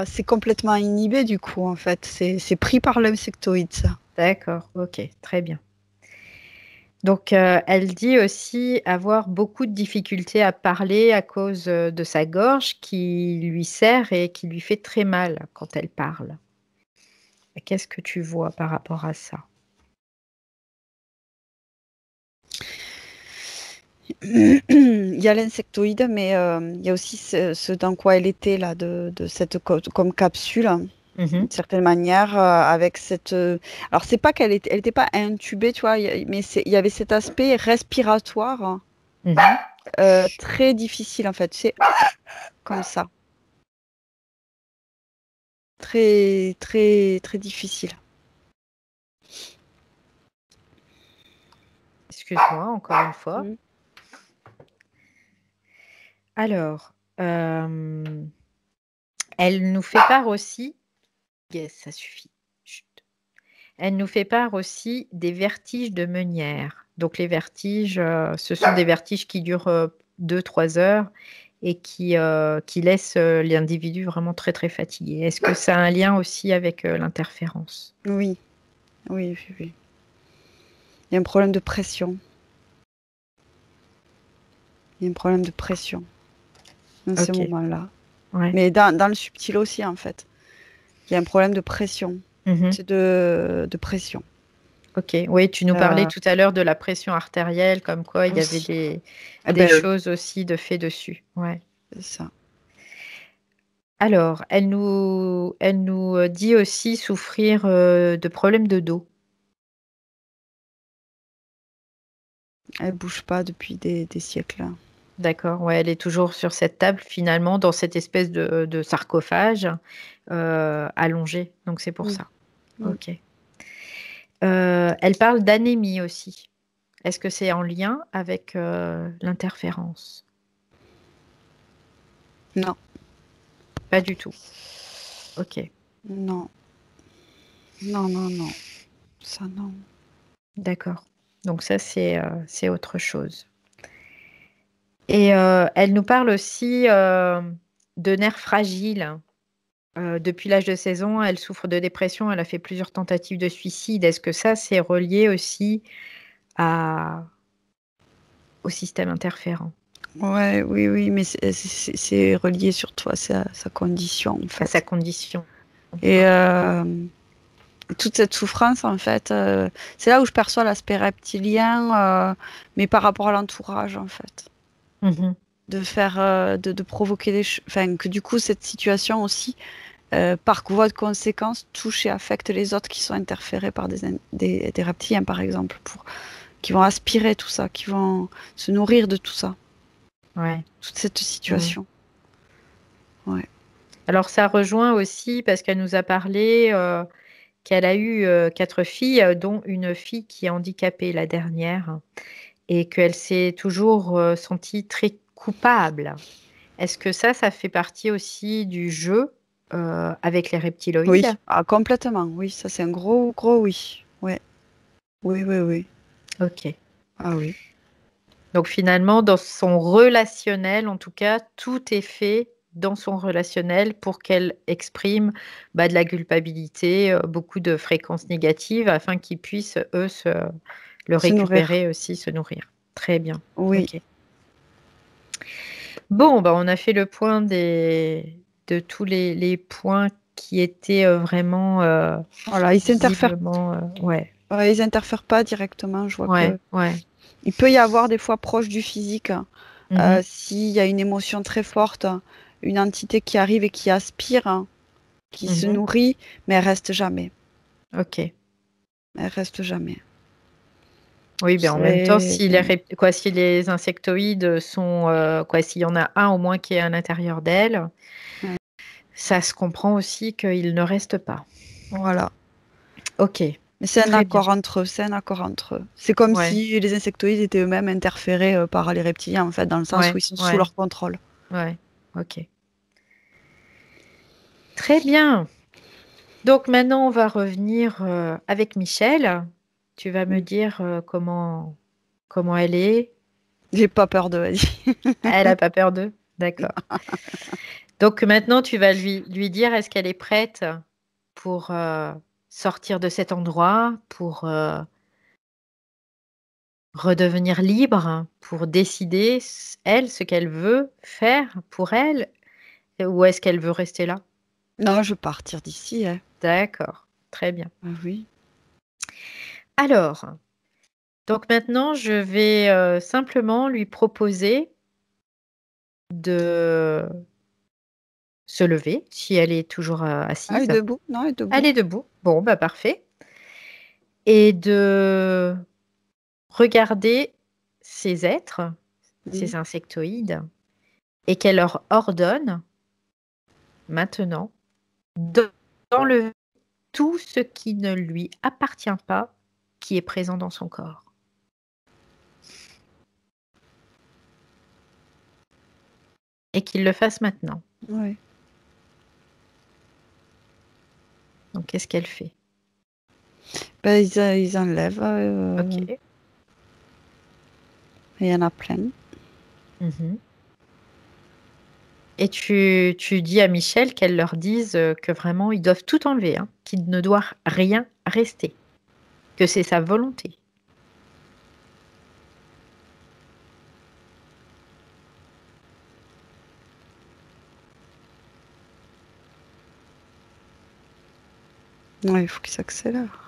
c'est complètement inhibé du coup en fait. C'est pris par l'insectoïde ça. d'accord. Ok, très bien. Donc, elle dit aussi avoir beaucoup de difficultés à parler à cause de sa gorge qui lui serre et qui lui fait très mal quand elle parle. Qu'est-ce que tu vois par rapport à ça? Il y a l'insectoïde, mais il y a aussi ce dans quoi elle était là, de cette comme capsule, Mhm, d'une certaine manière, avec cette. Alors c'est pas elle était pas intubée, tu vois, mais il y avait cet aspect respiratoire mhm. très difficile en fait, c'est comme ça, très très très difficile. Excuse-moi, encore une fois. Mm. Alors, elle nous fait part aussi. Yes, ça suffit. Chut. Elle nous fait part aussi des vertiges de Meunière. Donc les vertiges, ce sont des vertiges qui durent 2-3 heures et qui laissent l'individu vraiment très très fatigué. Est-ce que ça a un lien aussi avec l'interférence? Oui, oui, oui, oui. Il y a un problème de pression. Il y a un problème de pression dans ce Ok, moment-là. ouais. Mais dans le subtil aussi, en fait. Il y a un problème de pression. Mhm. C'est de pression. Ok, oui, tu nous parlais Euh, tout à l'heure de la pression artérielle, comme quoi il y avait aussi. Eh des ben, choses aussi de fait dessus. Ouais. c'est ça. Alors, elle nous dit aussi souffrir de problèmes de dos. Elle bouge pas depuis des siècles. D'accord, ouais, elle est toujours sur cette table, finalement, dans cette espèce de sarcophage allongé. Donc, c'est pour Mm, ça. mm. Ok. Elle parle d'anémie aussi. Est-ce que c'est en lien avec l'interférence? Non, Pas du tout. Ok, non, non, non, non. Ça, non. d'accord. Donc, ça, c'est autre chose. Et elle nous parle aussi de nerfs fragiles. Depuis l'âge de 16 ans, elle souffre de dépression, elle a fait plusieurs tentatives de suicide. Est-ce que ça, c'est relié aussi à, au système interférent, Ouais, oui, oui, mais c'est relié surtout à sa condition, en à sa fait. condition? Et toute cette souffrance, en fait, c'est là où je perçois l'aspect reptilien, mais par rapport à l'entourage, en fait. Mhm. De faire, de provoquer enfin, que du coup, cette situation aussi, par voie de conséquence, touche et affecte les autres qui sont interférés par des reptiliens, par exemple, qui vont aspirer tout ça, qui vont se nourrir de tout ça, Ouais. toute cette Mhm. situation. Ouais. Alors, ça rejoint aussi parce qu'elle nous a parlé qu'elle a eu 4 filles, dont une fille qui est handicapée, la dernière, et qu'elle s'est toujours sentie très coupable. Est-ce que ça fait partie aussi du jeu avec les Oui, reptiloïdes? ah, complètement, oui, ça c'est un gros, gros oui. Ouais. Oui, oui, oui. Ok. Ah oui. Donc finalement, dans son relationnel, en tout cas, tout est fait dans son relationnel pour qu'elle exprime de la culpabilité, beaucoup de fréquences négatives afin qu'ils puissent, eux, le Se nourrir. récupérer aussi, se nourrir. Très bien. Oui. Ok. Bon, on a fait le point de tous les points qui étaient vraiment Voilà, ils s'interfèrent. visiblement, ouais, Ouais, ils interfèrent pas directement. Je vois ouais, que ouais. il peut y avoir des fois proche du physique, Mhm, s'il y a une émotion très forte, une entité qui arrive et qui aspire, qui se mhm. nourrit, mais elle reste jamais. Ok. Elle reste jamais. Oui, en même temps, C'est si les insectoïdes sont, s'il y en a un au moins qui est à l'intérieur d'elle, Ouais. ça se comprend aussi qu'il ne reste pas. Voilà. Ok, Mais c'est un très bien. accord entre eux. C'est un accord entre eux. C'est comme Ouais, si les insectoïdes étaient eux-mêmes interférés par les reptiliens, en fait, dans le sens où ouais, ils sont sous ouais, leur contrôle. ouais. Ok. Très bien. Donc maintenant, on va revenir avec Michel. Tu vas me Mm. dire comment elle est. J'ai pas peur de elle. Elle n'a pas peur d'eux. D'accord. Donc maintenant, tu vas lui dire, est-ce qu'elle est prête pour sortir de cet endroit, pour redevenir libre, pour décider, elle, ce qu'elle veut faire pour elle, ou est-ce qu'elle veut rester là? Non, je veux partir d'ici. Hein. D'accord, très bien. Ah oui. Alors, donc maintenant, je vais simplement lui proposer de se lever, si elle est toujours Ah, elle est assise. debout? Non, elle est Elle debout. est debout. Bon, parfait. Et de regarder ces êtres, Mm. ces insectoïdes, et qu'elle leur ordonne maintenant d'enlever tout ce qui ne lui appartient pas, qui est présent dans son corps. Et qu'il le fasse maintenant. Ouais. Donc, qu'est-ce qu'elle fait? Ben, ils enlèvent. Ok. Il y en a plein. Mhm. Et tu dis à Michel qu'elle leur dise que vraiment, ils doivent tout enlever, hein, qu'il ne doit rien rester, que c'est sa volonté. Ouais, il faut qu'ils s'accélèrent.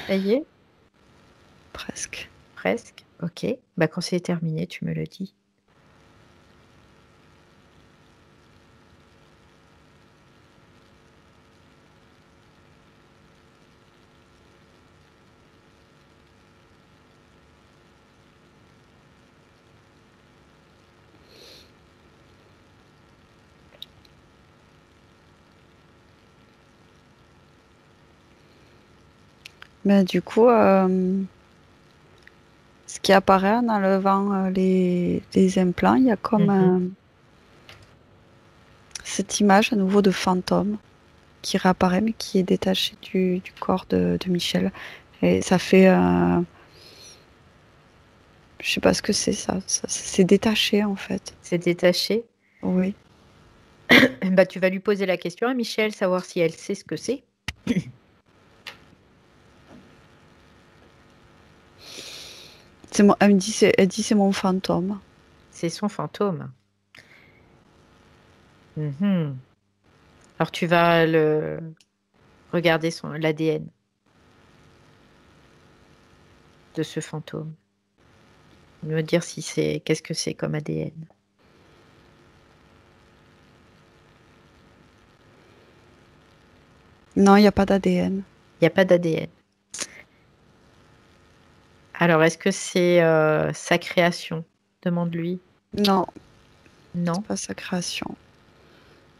Ça y est? Presque. Presque. Ok. Quand c'est terminé, tu me le dis. Mais du coup, ce qui apparaît en enlevant les implants, il y a comme Mhm. cette image à nouveau de fantôme qui réapparaît mais qui est détachée du corps de Michel. Et ça fait... je sais pas ce que c'est ça. C'est détaché en fait. C'est détaché. Oui. Tu vas lui poser la question à Michel, savoir si elle sait ce que c'est. Elle me dit, elle dit c'est mon fantôme. C'est son fantôme. Mhm. Alors tu vas regarder l'ADN de ce fantôme. Me dire qu'est-ce que c'est comme ADN. Non, il n'y a pas d'ADN. Il n'y a pas d'ADN. Alors est-ce que c'est sa création? Demande-lui. Non, c'est Non. pas sa création.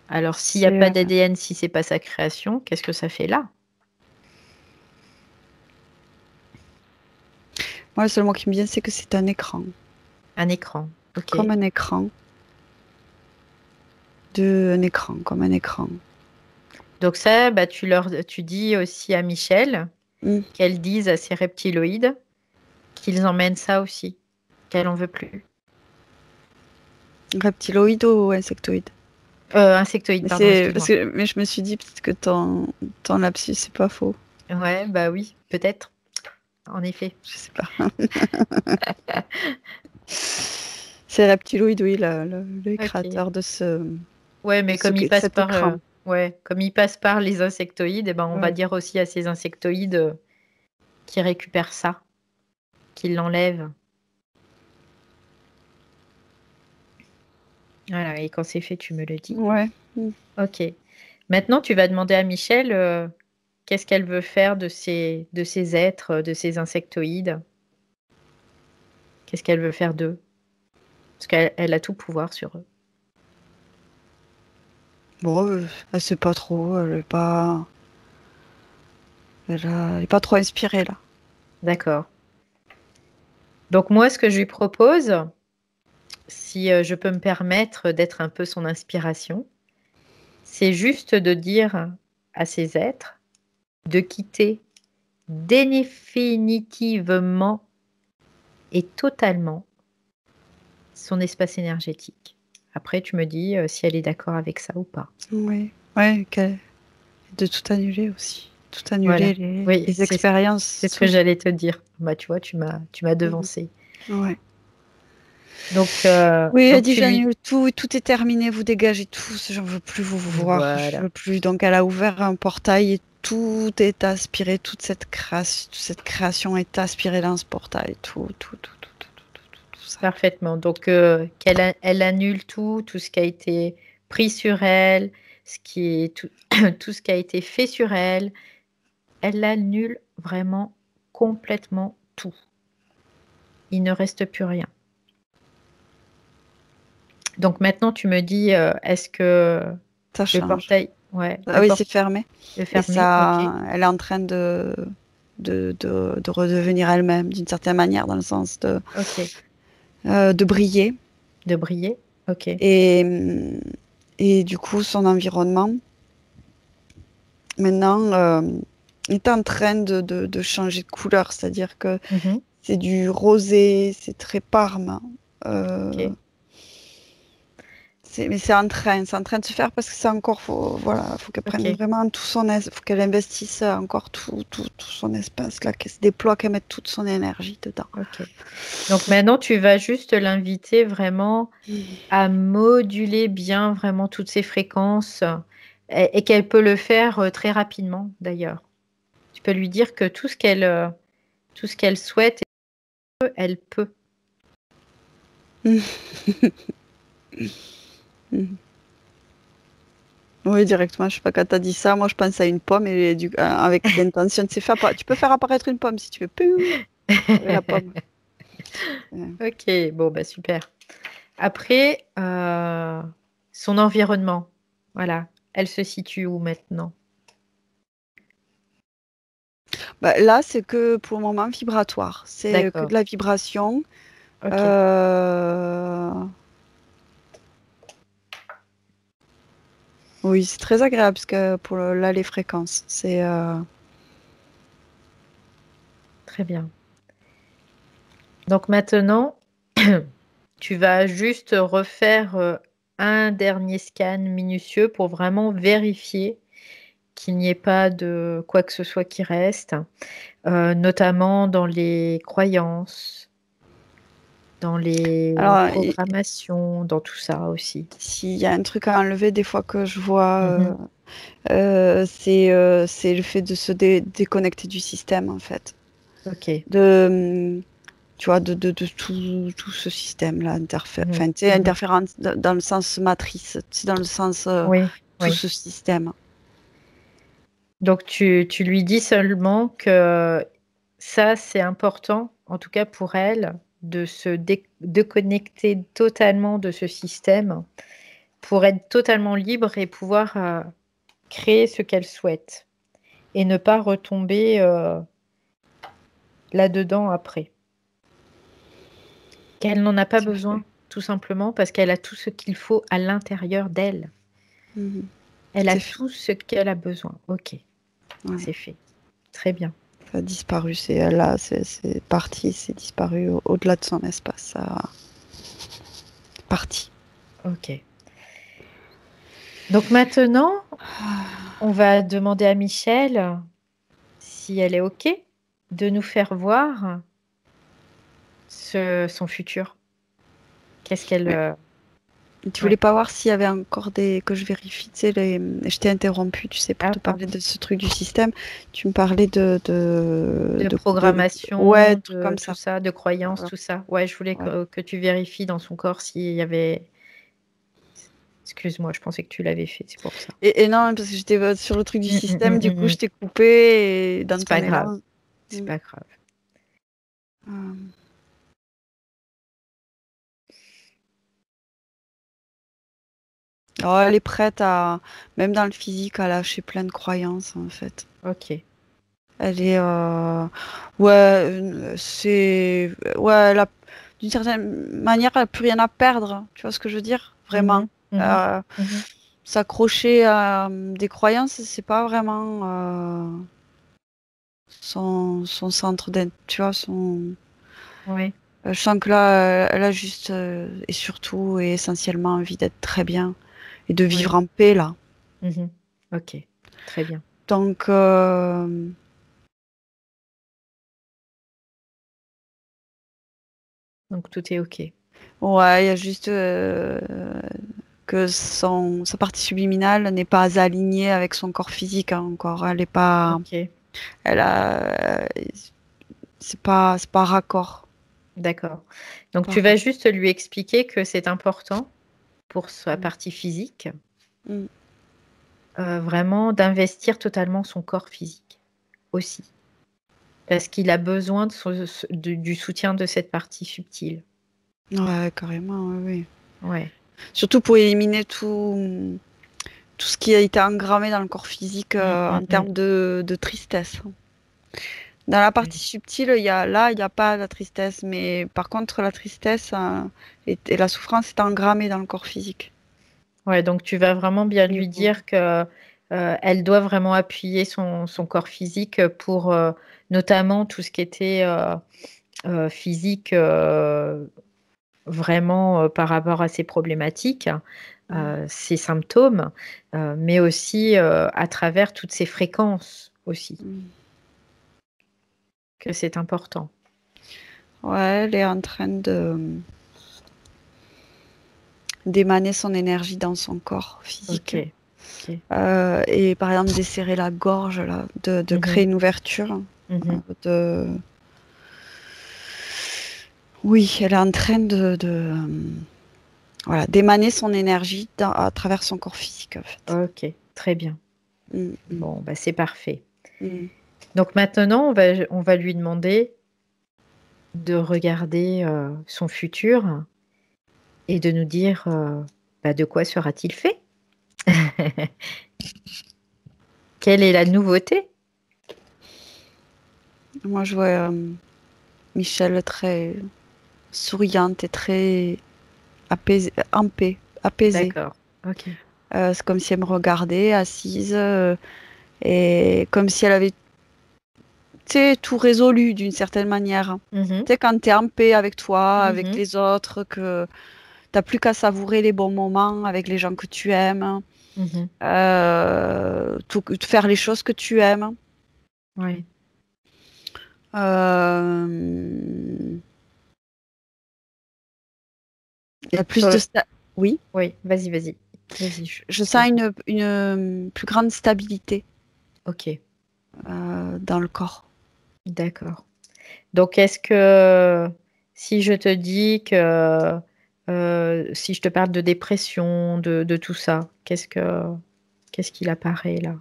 Alors s'il n'y a C'est pas d'ADN, si c'est pas sa création, qu'est-ce que ça fait là? moi le seul mot qui me vient, c'est que c'est un écran. Un écran. Ok. Comme un écran. Un écran, comme un écran. Donc ça, tu dis aussi à Michel Mm. qu'elle dise à ces reptiloïdes qu'ils emmènent ça aussi, qu'elle en veut plus. Reptiloïde ou insectoïde? Insectoïde, Mais, pardon, excuse-moi. mais je me suis dit peut-être que ton lapsus, c'est pas faux. Ouais, bah oui, peut-être. En effet. Je sais pas. C'est Reptiloïde, oui, le créateur de ce. Ouais, mais comme il passe cet par, écran. comme il passe par les insectoïdes, eh ben, on va dire aussi à ces insectoïdes qui récupèrent ça, qui l'enlèvent. Voilà, et quand c'est fait, tu me le dis. Ouais. Ok. Maintenant, tu vas demander à Michel qu'est-ce qu'elle veut faire de ces êtres, de ces insectoïdes. Qu'est-ce qu'elle veut faire d'eux? Parce qu'elle a tout pouvoir sur eux. Bon, elle sait pas trop, elle est pas trop inspirée là. D'accord. Donc moi, ce que je lui propose, si je peux me permettre d'être un peu son inspiration, c'est juste de dire à ces êtres de quitter définitivement et totalement son espace énergétique. Après, tu me dis si elle est d'accord avec ça ou pas. Oui, ouais, de tout annuler aussi. Tout annuler Voilà. les expériences. C'est ce que j'allais te dire. Bah, tu vois, tu m'as devancé. Ouais. Donc, oui, elle donc dit j'annule tout, tout est terminé, vous dégagez tous, j'en veux plus vous voir, voilà. je veux plus. Donc elle a ouvert un portail et tout est aspiré, toute cette création est aspirée dans ce portail, tout ça. Parfaitement. Donc, elle annule tout ce qui a été pris sur elle, tout ce qui a été fait sur elle. Elle annule vraiment complètement tout. Il ne reste plus rien. Donc maintenant, tu me dis, est-ce que Ça change. le portail... Ouais, ah oui, c'est fermé. Le fermé, et ça, okay. Elle est en train de redevenir elle-même d'une certaine manière, dans le sens de briller. De briller, ok. Et du coup, son environnement, maintenant, est en train de changer de couleur. C'est-à-dire que c'est du rosé, c'est très parme. Mais c'est en train de se faire parce que c'est encore, faut qu'elle prenne vraiment tout son faut qu'elle investisse encore tout son espace là, qu'elle se déploie, qu'elle mette toute son énergie dedans. Ok. Donc maintenant, tu vas juste l'inviter vraiment à moduler bien vraiment toutes ces fréquences et qu'elle peut le faire très rapidement d'ailleurs. Tu peux lui dire que tout ce qu'elle souhaite, elle peut. Oui, directement. Je sais pas, quand tu as dit ça, moi je pense à une pomme et avec l'intention de se faire. Tu peux faire apparaître une pomme si tu veux. La pomme. Ok, bon, bah super. Après, son environnement, voilà, elle se situe où maintenant? Bah, là, c'est que pour le moment vibratoire. C'est que de la vibration. Oui, c'est très agréable parce que pour là, les fréquences, c'est très bien. Donc maintenant, tu vas juste refaire un dernier scan minutieux pour vraiment vérifier qu'il n'y ait pas de quoi que ce soit qui reste, notamment dans les croyances, dans les programmations, dans tout ça aussi. S'il y a un truc à enlever, des fois que je vois, c'est le fait de se déconnecter du système, en fait. Ok. Tu vois, de tout ce système-là, interférence dans le sens matrice, dans le sens tout ce système. Donc, tu lui dis seulement que ça, c'est important, en tout cas pour elle, de se déconnecter totalement de ce système pour être totalement libre et pouvoir créer ce qu'elle souhaite et ne pas retomber là-dedans après. Qu'elle n'en a pas besoin, tout simplement parce qu'elle a tout ce qu'il faut à l'intérieur d'elle. Elle a tout ce qu'elle a besoin. Ok, c'est fait. Très bien. Ça a disparu, c'est là, c'est parti, c'est disparu au-delà de son espace. Ça parti. Ok. Donc maintenant, on va demander à Michel si elle est OK de nous faire voir son futur. Qu'est-ce qu'elle... Ouais. Tu ouais. voulais pas voir s'il y avait encore que je vérifie, tu sais, je t'ai interrompu, tu sais, pour Ah, te parler pardon. de ce truc du système. Tu me parlais De de ouais, programmation, trucs comme tout ça. ça, de croyances, Voilà. tout ça. Ouais, je voulais Ouais. que tu vérifies dans son corps s'il y avait... Excuse-moi, je pensais que tu l'avais fait, c'est pour ça. Et non, parce que j'étais sur le truc du système, du coup, je t'ai coupé et dans C'est ton pas grave, élan. c'est pas grave. Euh, Oh, elle est prête à, même dans le physique, à lâcher plein de croyances, en fait. Ok. Elle est, ouais, ouais, d'une certaine manière, elle n'a plus rien à perdre. Tu vois ce que je veux dire? Vraiment. Mhm, mhm, Euh, mhm. S'accrocher à des croyances, c'est pas vraiment son centre d'intérêt. Tu vois, Oui. je sens que là, elle a juste et surtout et essentiellement envie d'être très bien et de Oui. vivre en paix là. Mhm. Ok. Très bien. Donc, Donc tout est ok. ouais, il y a juste que sa partie subliminale n'est pas alignée avec son corps physique hein, encore. Elle est pas, Ok. elle a, c'est pas raccord. D'accord. Donc Pas tu vas raccord. juste lui expliquer que c'est important pour sa Mm. partie physique, Mm. vraiment d'investir totalement son corps physique aussi. Parce qu'il a besoin du soutien de cette partie subtile. Ouais, carrément, oui, oui. Ouais. Surtout pour éliminer tout ce qui a été engrammé dans le corps physique Mm, mm, en mm. termes de tristesse. Dans la partie Ouais. subtile, il y a pas la tristesse, mais par contre, la tristesse et la souffrance est engrammée dans le corps physique. Ouais, donc tu vas vraiment bien lui Niveau. dire que elle doit vraiment appuyer son corps physique pour notamment tout ce qui était physique vraiment par rapport à ses problématiques, ses symptômes, mais aussi à travers toutes ces fréquences aussi, Mm. que c'est important. Ouais, elle est en train d'émaner son énergie dans son corps physique. Ok, ok. Et par exemple, desserrer la gorge, là, de créer Mhm, une ouverture. mhm. De... Oui, elle est en train voilà, d'émaner son énergie à travers son corps physique, en fait. Ok, très bien. Mm, mm, Bon, bah, c'est parfait. mm. Donc maintenant, on va lui demander de regarder son futur et de nous dire bah, de quoi sera-t-il fait? Quelle est la nouveauté? Moi, je vois Michel très souriante et très en paix, apaisée. D'accord, ok. C'est comme si elle me regardait assise et comme si elle avait tu sais, tout résolu d'une certaine manière. Mhm, Tu sais, quand tu es en paix avec toi, avec mhm, les autres, que t'as plus qu'à savourer les bons moments avec les gens que tu aimes, mhm. faire les choses que tu aimes. Oui, Euh, Il y a plus sur de... le... Oui, oui, vas-y, vas-y. Vas-y, je sens vas-y. une plus grande stabilité Ok, dans le corps. d'accord. Donc, est-ce que si je te dis que si je te parle de dépression, de tout ça, qu'est-ce qu'il apparaît là?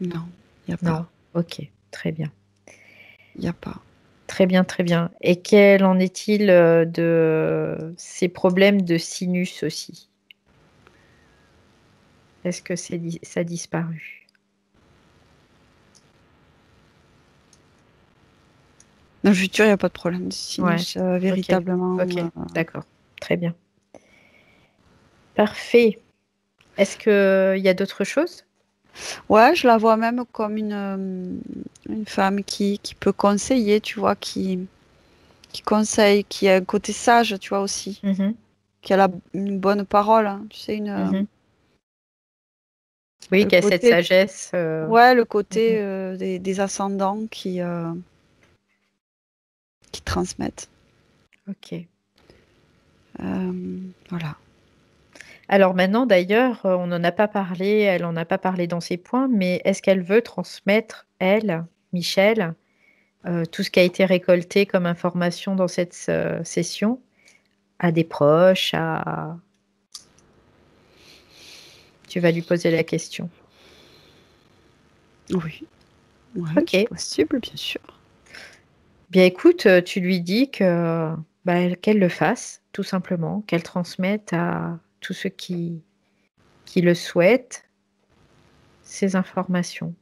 Non, il n'y a pas. Non? Ok, très bien. Il n'y a pas. Très bien, très bien. Et quel en est-il de ces problèmes de sinus aussi? Est-ce que ça a disparu? Dans le futur, il n'y a pas de problème de Ouais, sinus, ok, véritablement. ok, d'accord. Très bien. Parfait. Est-ce qu'il y a d'autres choses? Ouais, je la vois même comme une femme qui peut conseiller, tu vois, qui conseille, qui a un côté sage, tu vois, aussi, Mhm, qui a une bonne parole, hein, tu sais, mhm. Oui, le qui a cette côté, sagesse. ouais, le côté Mhm. des ascendants qui transmettent. Ok. Voilà. Alors maintenant, d'ailleurs, on n'en a pas parlé, elle n'en a pas parlé dans ses points, mais est-ce qu'elle veut transmettre, elle, Michel, tout ce qui a été récolté comme information dans cette session à des proches, à... Tu vas lui poser la question. Oui, ouais, c'est Ok. possible, bien sûr. Bien écoute, tu lui dis que bah, qu'elle le fasse, tout simplement, qu'elle transmette à tous ceux qui le souhaitent ces informations.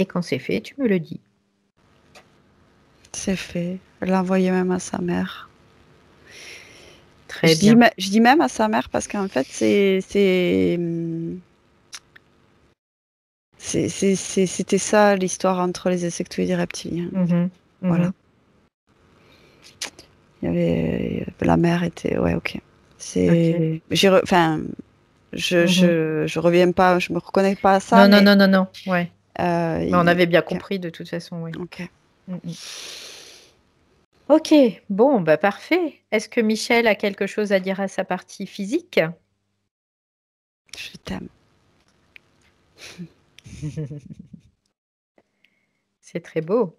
Et quand c'est fait, tu me le dis. C'est fait. Elle l'a envoyé même à sa mère. Très bien. Je dis même à sa mère parce qu'en fait, c'était ça l'histoire entre les insectoïdes et les reptiliens. Mhm, Voilà. mhm. Il y avait la mère était ouais, ok. Ok. Enfin, Mhm. je reviens pas, je me reconnais pas à ça, Non, non, mais non, non, non. Ouais. Mais on avait bien ok, compris de toute façon, oui. ok. Mm, mm. Ok, bon, bah parfait. Est-ce que Michel a quelque chose à dire à sa partie physique? Je t'aime. C'est très beau.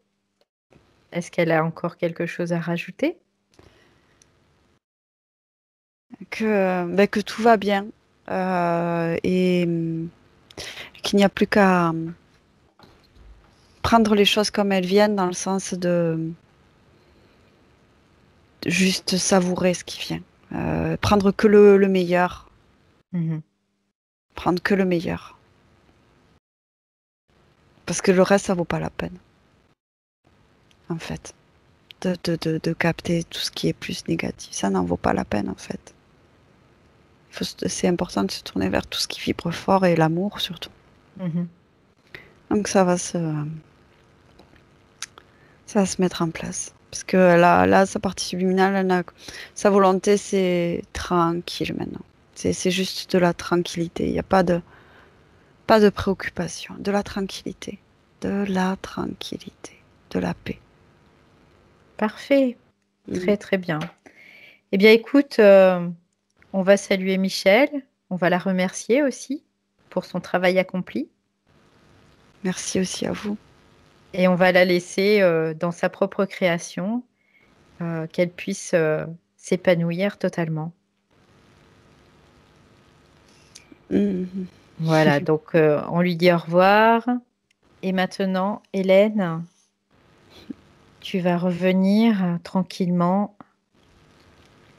Est-ce qu'elle a encore quelque chose à rajouter? Que tout va bien et qu'il n'y a plus qu'à prendre les choses comme elles viennent dans le sens de juste savourer ce qui vient. Prendre que le meilleur. Mhm. Prendre que le meilleur. Parce que le reste, ça vaut pas la peine, en fait. De capter tout ce qui est plus négatif. Ça n'en vaut pas la peine, en fait. C'est important de se tourner vers tout ce qui vibre fort et l'amour, surtout. Mhm. Donc ça va se mettre en place. Parce que là, sa partie subliminale, sa volonté, c'est tranquille maintenant. C'est juste de la tranquillité. Il n'y a pas de préoccupation. De la tranquillité. De la tranquillité. De la paix. Parfait. Mm. Très, très bien. Eh bien, écoute, on va saluer Michel. On va la remercier aussi pour son travail accompli. Merci aussi à vous. Et on va la laisser dans sa propre création, qu'elle puisse s'épanouir totalement. Mm. Voilà, donc on lui dit au revoir. Et maintenant, Hélène, tu vas revenir tranquillement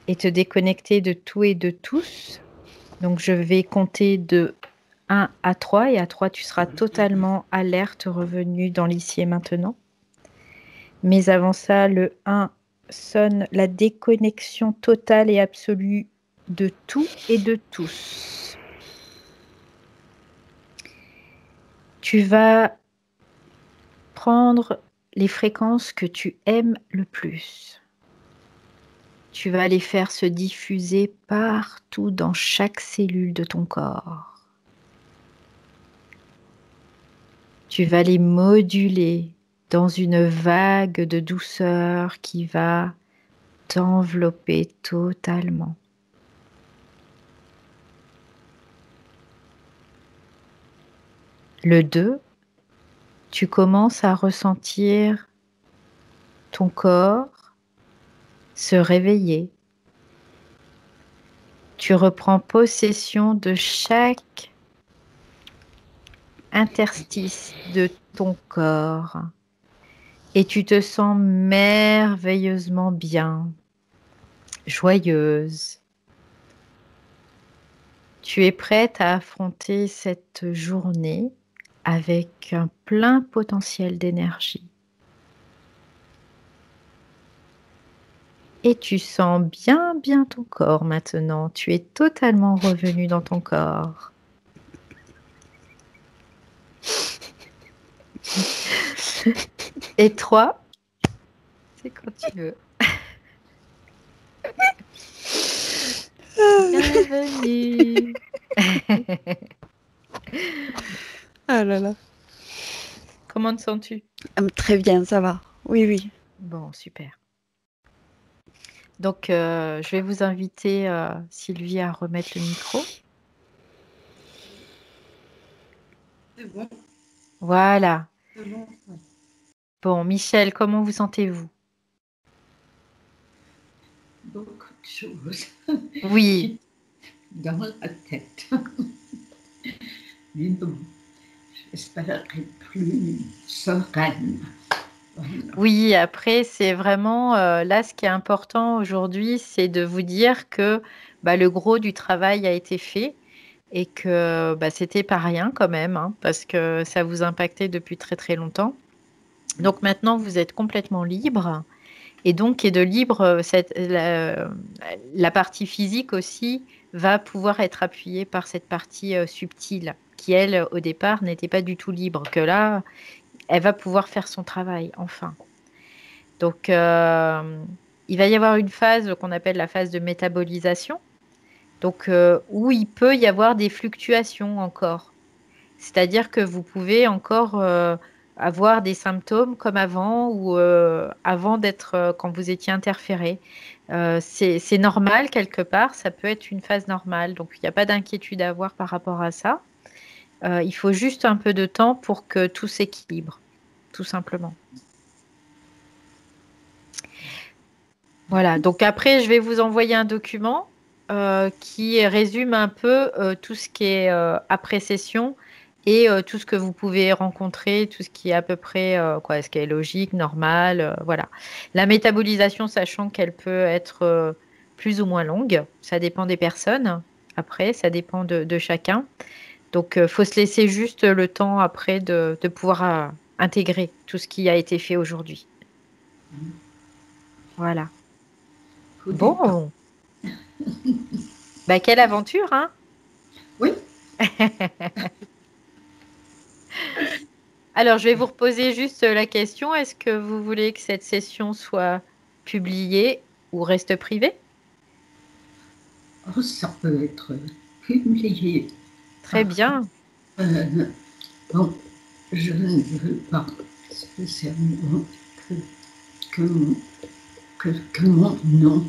et te déconnecter de tout et de tous. Donc, je vais compter de 1 à 3 et à 3, tu seras totalement alerte, revenu dans l'ici et maintenant. Mais avant ça, le 1 sonne la déconnexion totale et absolue de tout et de tous. Tu vas prendre les fréquences que tu aimes le plus. Tu vas les faire se diffuser partout dans chaque cellule de ton corps. Tu vas les moduler dans une vague de douceur qui va t'envelopper totalement. Le 2, tu commences à ressentir ton corps se réveiller. Tu reprends possession de chaque interstice de ton corps et tu te sens merveilleusement bien, joyeuse. Tu es prête à affronter cette journée avec un plein potentiel d'énergie. Et tu sens bien, bien ton corps maintenant. Tu es totalement revenu dans ton corps. Et 3, c'est quand tu veux. Bienvenue. Ah là là. Comment te sens-tu? Très bien, ça va. Oui, oui. Bon, super. Donc, je vais vous inviter, Sylvie, à remettre le micro. C'est bon. Voilà. C'est bon. Ouais. Bon, Michel, comment vous sentez-vous? Beaucoup de choses Oui, dans la tête. Mais bon, j'espère être plus sereine. Voilà. oui. Après, c'est vraiment là, ce qui est important aujourd'hui, c'est de vous dire que le gros du travail a été fait et que c'était pas rien quand même, hein, parce que ça vous impactait depuis très très longtemps. Donc maintenant, vous êtes complètement libre. Et donc, et de libre, la partie physique aussi va pouvoir être appuyée par cette partie subtile qui, elle, au départ, n'était pas du tout libre, que là, elle va pouvoir faire son travail, enfin. Donc, il va y avoir une phase qu'on appelle la phase de métabolisation, donc où il peut y avoir des fluctuations encore. C'est-à-dire que vous pouvez encore avoir des symptômes comme avant ou avant d'être quand vous étiez interféré. C'est normal quelque part, ça peut être une phase normale, donc il n'y a pas d'inquiétude à avoir par rapport à ça. Il faut juste un peu de temps pour que tout s'équilibre, tout simplement. Voilà, donc après, je vais vous envoyer un document qui résume un peu tout ce qui est après session et tout ce que vous pouvez rencontrer, tout ce qui est à peu près, ce qui est logique, normal, voilà. La métabolisation, sachant qu'elle peut être plus ou moins longue, ça dépend des personnes. Après, ça dépend de chacun. Donc, il faut se laisser juste le temps après de pouvoir intégrer tout ce qui a été fait aujourd'hui. Voilà. Au départ. Bon. Quelle aventure, hein? Oui. Alors, je vais vous reposer juste la question. Est-ce que vous voulez que cette session soit publiée ou reste privée? Oh, ça peut être publié. Très Par bien. bon, je ne veux pas spécialement que, que, que mon nom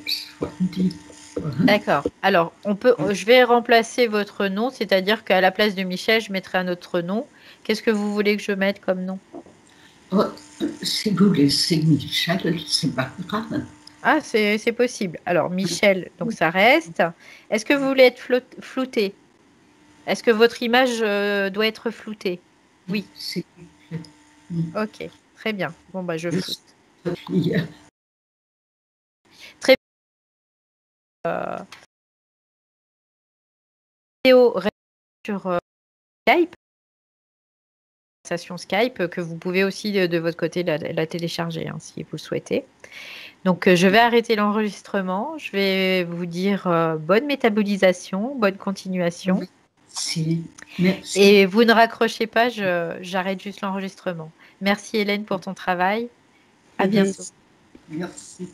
soit dit. Voilà. D'accord. Alors, je vais remplacer votre nom, c'est-à-dire qu'à la place de Michel, je mettrai un autre nom. Qu'est-ce que vous voulez que je mette comme nom? Oh, si vous laissez Michel, c'est pas grave. Ah, c'est possible. Alors, Michel, donc ça reste. Est-ce que vous voulez être flouté? Est-ce que votre image doit être floutée? Oui. C'est Ok. Très bien. Bon, je floute. Sophie. Très bien. Vidéo reste sur Skype, conversation Skype, que vous pouvez aussi de votre côté la télécharger hein, si vous le souhaitez. Donc, je vais arrêter l'enregistrement. Je vais vous dire bonne métabolisation, bonne continuation. Merci. Merci. Et vous ne raccrochez pas, j'arrête juste l'enregistrement. Merci Hélène pour ton travail. À bientôt. Merci.